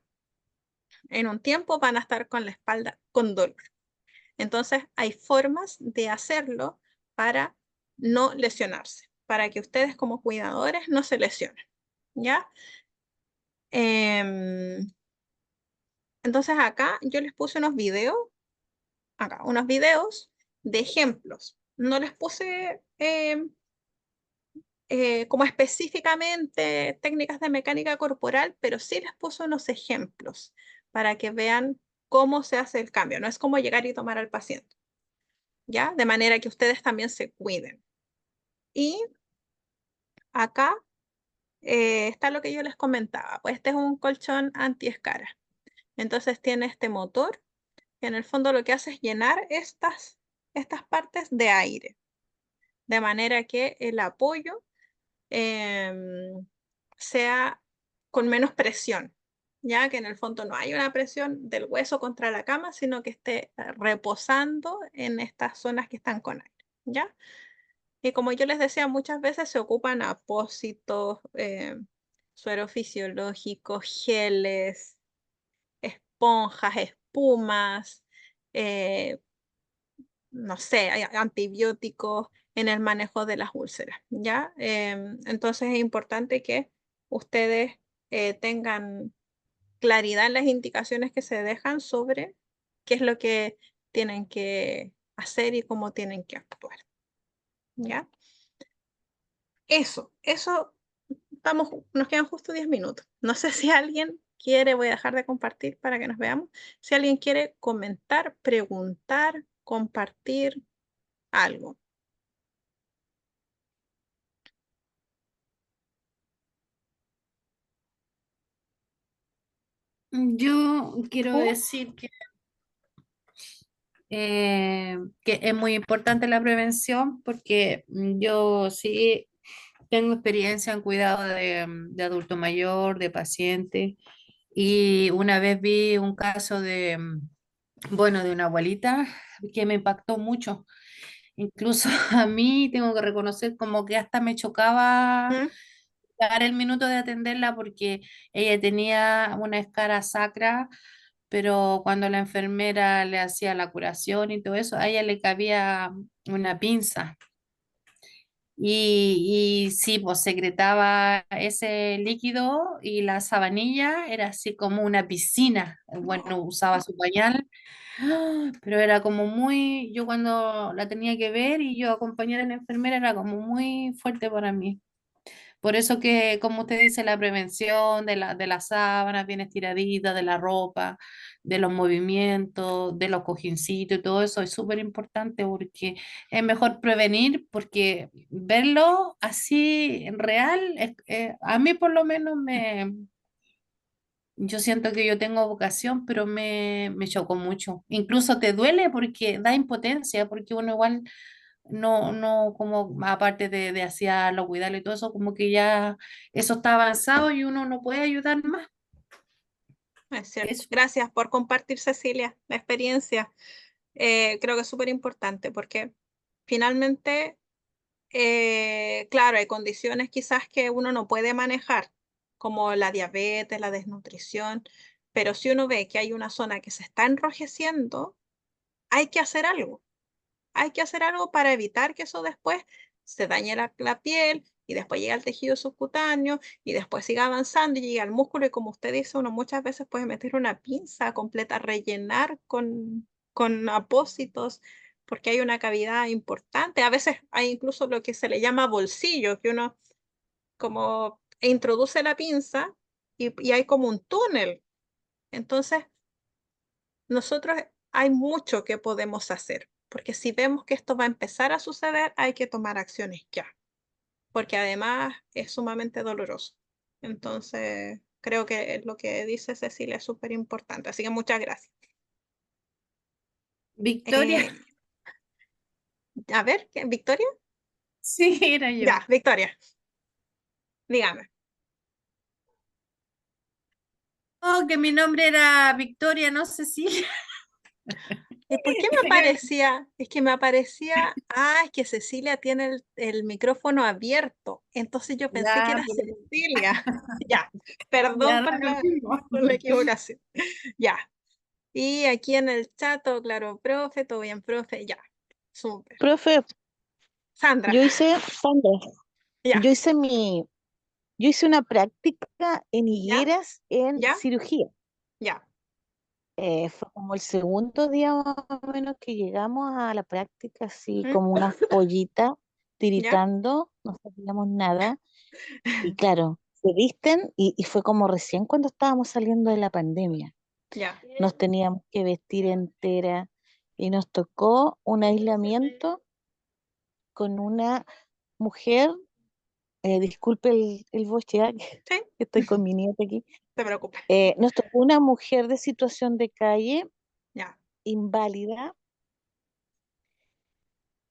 en un tiempo van a estar con la espalda con dolor. Entonces, hay formas de hacerlo para no lesionarse, para que ustedes como cuidadores no se lesionen, ¿ya? Entonces, acá yo les puse unos videos, acá, unos videos de ejemplos. No les puse como específicamente técnicas de mecánica corporal, pero sí les puse unos ejemplos para que vean cómo se hace el cambio. No es como llegar y tomar al paciente, ¿ya? De manera que ustedes también se cuiden. Y acá está lo que yo les comentaba. Pues este es un colchón anti-escara. Entonces tiene este motor que en el fondo lo que hace es llenar estas partes de aire. De manera que el apoyo sea con menos presión, ya que en el fondo no hay una presión del hueso contra la cama, sino que esté reposando en estas zonas que están con aire, ¿ya? Y como yo les decía, muchas veces se ocupan apósitos, sueros fisiológicos, geles, esponjas, espumas, no sé, antibióticos en el manejo de las úlceras, ¿ya? Entonces es importante que ustedes tengan claridad en las indicaciones que se dejan sobre qué es lo que tienen que hacer y cómo tienen que actuar, ¿ya? Eso, nos quedan justo 10 minutos. No sé si alguien quiere, voy a dejar de compartir para que nos veamos. Si alguien quiere comentar, preguntar, compartir algo. Yo quiero decir que es muy importante la prevención porque yo sí tengo experiencia en cuidado de adulto mayor, de paciente, y una vez vi un caso bueno, de una abuelita que me impactó mucho. Incluso a mí tengo que reconocer como que hasta me chocaba ¿Mm? dar el minuto de atenderla porque ella tenía una escara sacra, pero cuando la enfermera le hacía la curación y todo eso, a ella le cabía una pinza. Y sí, pues secretaba ese líquido y la sabanilla era así como una piscina. Bueno, usaba su pañal, pero era como muy, yo cuando la tenía que ver y yo acompañar a la enfermera era como muy fuerte para mí. Por eso que, como usted dice, la prevención de las sábanas bien estiraditas, de la ropa, de los movimientos, de los cojincitos y todo eso es súper importante porque es mejor prevenir porque verlo así en real, a mí por lo menos yo siento que yo tengo vocación, pero me chocó mucho. Incluso te duele porque da impotencia, porque uno igual no, como aparte de asearlo, cuidarlo y todo eso, como que ya eso está avanzado y uno no puede ayudar más. Es cierto. Eso. Gracias por compartir, Cecilia, la experiencia. Creo que es súper importante porque finalmente, claro, hay condiciones quizás que uno no puede manejar, como la diabetes, la desnutrición, pero si uno ve que hay una zona que se está enrojeciendo, hay que hacer algo. Hay que hacer algo para evitar que eso después se dañe la piel y después llegue al tejido subcutáneo y después siga avanzando y llegue al músculo y como usted dice, uno muchas veces puede meter una pinza completa, rellenar con apósitos porque hay una cavidad importante. A veces hay incluso lo que se le llama bolsillo, que uno como introduce la pinza y hay como un túnel. Entonces, nosotros hay mucho que podemos hacer, porque si vemos que esto va a empezar a suceder, hay que tomar acciones ya, porque además es sumamente doloroso. Entonces, creo que lo que dice Cecilia es súper importante, así que muchas gracias. Victoria, A ver, Victoria? sí, era yo. Ya, Victoria, dígame. Oh, que mi nombre era Victoria, no Cecilia. ¿Y por qué me aparecía? Es que me aparecía, es que Cecilia tiene el micrófono abierto, entonces yo pensé que Ya, era Cecilia. Ya, ya perdón da por lo mismo. por la equivocación. Ya. Y aquí en el chat, todo claro, profe, todo bien, profe, ya. Súper. Profe, Sandra, Sandra, ya, yo hice yo hice una práctica en ya, Higueras en ya, cirugía. ya, Fue como el segundo día más o menos que llegamos a la práctica, así ¿mm? como unas pollitas Ya, tiritando, no sabíamos nada. Y claro, se visten y fue como recién cuando estábamos saliendo de la pandemia. ya, Nos teníamos que vestir entera y nos tocó un aislamiento con una mujer, disculpe el boche, sí, que estoy con mi nieta aquí. no te preocupes. Nos tocó una mujer de situación de calle, Ya, inválida,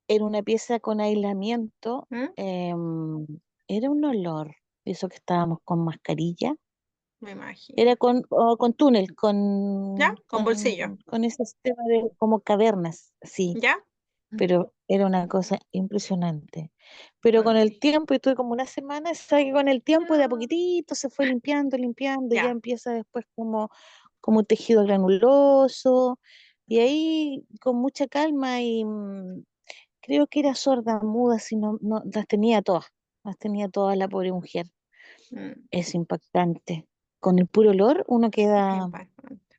en una pieza con aislamiento. ¿mm? Era un olor, eso que estábamos con mascarilla. Me imagino. Era con túnel, Ya, con bolsillo. con ese sistema de como cavernas, sí, Ya, pero era una cosa impresionante. Pero con mm, el tiempo, y tuve como una semana, sabe que con el tiempo de a poquitito se fue limpiando, limpiando, y ya ya, empieza después como tejido granuloso, y ahí con mucha calma creo que era sorda, muda, si no, las tenía todas la pobre mujer. mm, Es impactante. Con el puro olor uno es queda, impactante.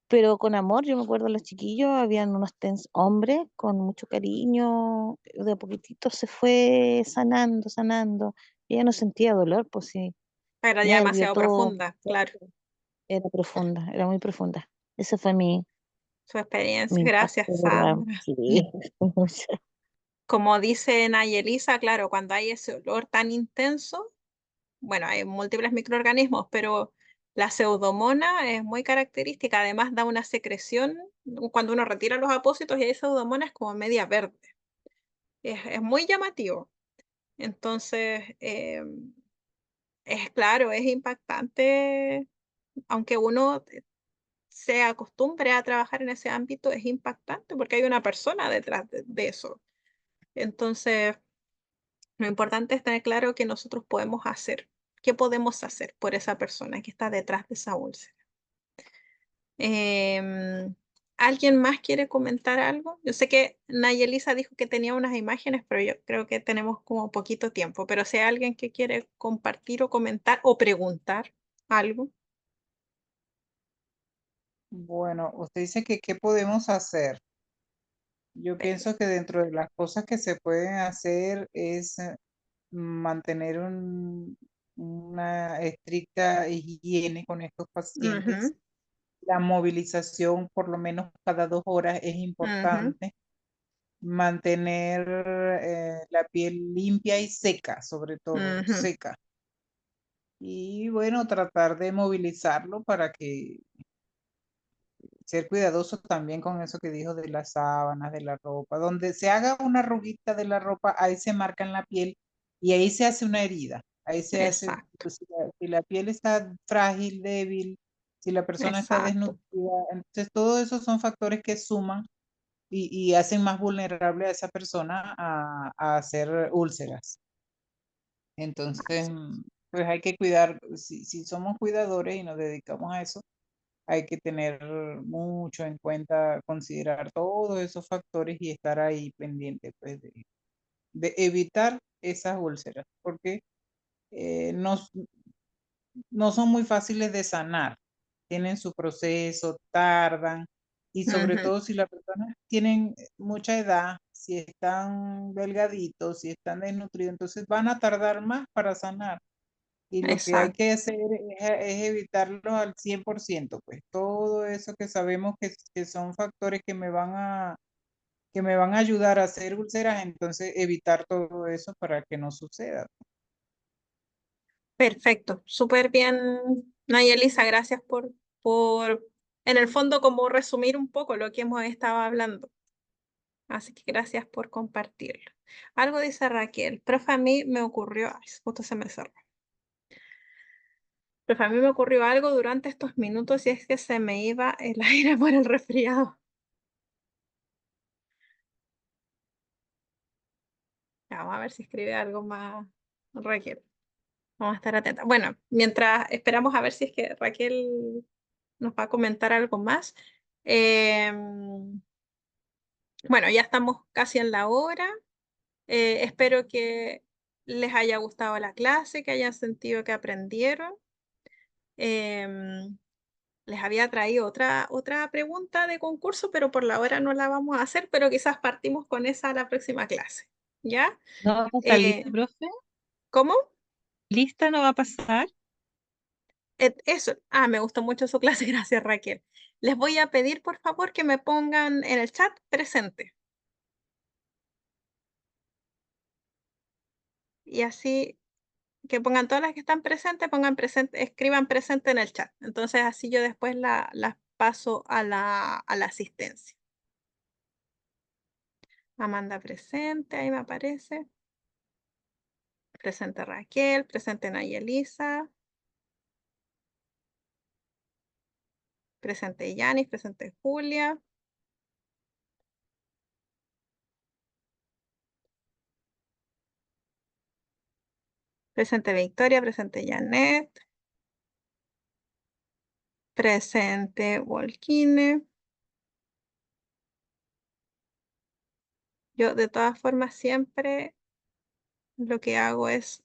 pero con amor. Yo me acuerdo los chiquillos, habían unos TENS hombres con mucho cariño, de a poquitito se fue sanando, sanando. Ella no sentía dolor, pues sí, Era ya nervio, demasiado todo. profunda, claro. Era profunda, era muy profunda. Esa fue Su mi experiencia. impacto Gracias, de la... Sandra. Sí, mucho. Como dice Nayelisa, claro, cuando hay ese olor tan intenso, bueno, hay múltiples microorganismos, pero la pseudomona es muy característica. Además, da una secreción cuando uno retira los apósitos y hay pseudomona es como media verde. Es muy llamativo. Entonces, es claro, es impactante, aunque uno se acostumbre a trabajar en ese ámbito, es impactante porque hay una persona detrás de eso. Entonces, lo importante es tener claro qué nosotros podemos hacer, qué podemos hacer por esa persona que está detrás de esa úlcera. ¿Alguien más quiere comentar algo? Yo sé que Nayelisa dijo que tenía unas imágenes, pero yo creo que tenemos como poquito tiempo. Pero si hay alguien que quiere compartir o comentar o preguntar algo. Bueno, usted dice que qué podemos hacer. Yo pienso que dentro de las cosas que se pueden hacer es mantener una estricta higiene con estos pacientes. Ujú, La movilización por lo menos cada 2 horas es ujú, importante. Mantener la piel limpia y seca, sobre todo, ujú. seca. Y bueno, tratar de movilizarlo para que ser cuidadoso también con eso que dijo de las sábanas, de la ropa. Donde se haga una arruguita de la ropa, ahí se marca en la piel y ahí se hace una herida. Ahí se hace, Exacto, pues, si la piel está frágil, débil, si la persona está exacto. desnutrida, entonces todos esos son factores que suman y hacen más vulnerable a esa persona a hacer úlceras. Entonces, Así. pues hay que cuidar, si somos cuidadores y nos dedicamos a eso, hay que tener mucho en cuenta, considerar todos esos factores y estar ahí pendiente, pues, de evitar esas úlceras, porque no son muy fáciles de sanar, tienen su proceso, tardan, y sobre Ujú, todo si las personas tienen mucha edad, si están delgaditos, si están desnutridos, entonces van a tardar más para sanar. Y lo que hay exacto. que hacer es evitarlo al 100%, pues todo eso que sabemos que son factores que me van a ayudar a hacer úlceras, entonces evitar todo eso para que no suceda. Perfecto. Súper bien, Nayelisa. Gracias por, en el fondo, como resumir un poco lo que hemos estado hablando. Así que gracias por compartirlo. Algo dice Raquel. Profe, a mí me ocurrió, ay, justo se me cerró. Profe, a mí me ocurrió algo durante estos minutos y es que se me iba el aire por el resfriado. Ya, vamos a ver si escribe algo más Raquel. Vamos a estar atentas. Bueno, mientras esperamos a ver si es que Raquel nos va a comentar algo más. Bueno, ya estamos casi en la hora. Espero que les haya gustado la clase, que hayan sentido que aprendieron. Em, Les había traído otra pregunta de concurso, pero por la hora no la vamos a hacer, pero quizás partimos con esa la próxima clase. ¿Ya? ¿No va a pasar lista, Eh, profe? ¿Cómo? ¿Lista no va a pasar? Eso. Me gustó mucho su clase, gracias Raquel. Les voy a pedir, por favor, que me pongan en el chat presente. Y así que pongan todas las que están presentes, pongan presente, escriban presente en el chat. Entonces así yo después las paso a la asistencia. Amanda presente, ahí me aparece. Presente Raquel, presente Nayelisa, presente Yanis, presente Julia, presente Victoria, presente Janet, presente Walkine. Yo de todas formas siempre lo que hago es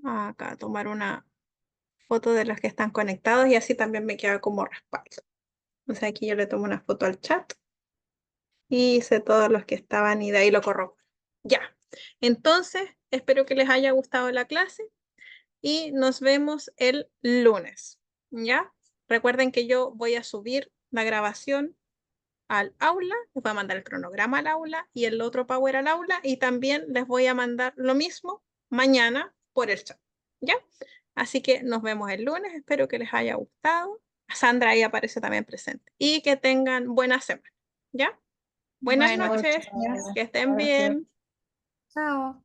acá tomar una foto de los que están conectados y así también me queda como respaldo. O sea, aquí yo le tomo una foto al chat y hice todos los que estaban y de ahí lo corro. Ya. Entonces, espero que les haya gustado la clase. y nos vemos el lunes, ¿ya? Recuerden que yo voy a subir la grabación al aula, les voy a mandar el cronograma al aula y el otro power al aula, y también les voy a mandar lo mismo mañana por el chat, ¿ya? Así que nos vemos el lunes, espero que les haya gustado. Sandra ahí aparece también presente. Y que tengan buena semana, ¿ya? Buenas Bueno, noches, chao. que estén Gracias. bien. chao.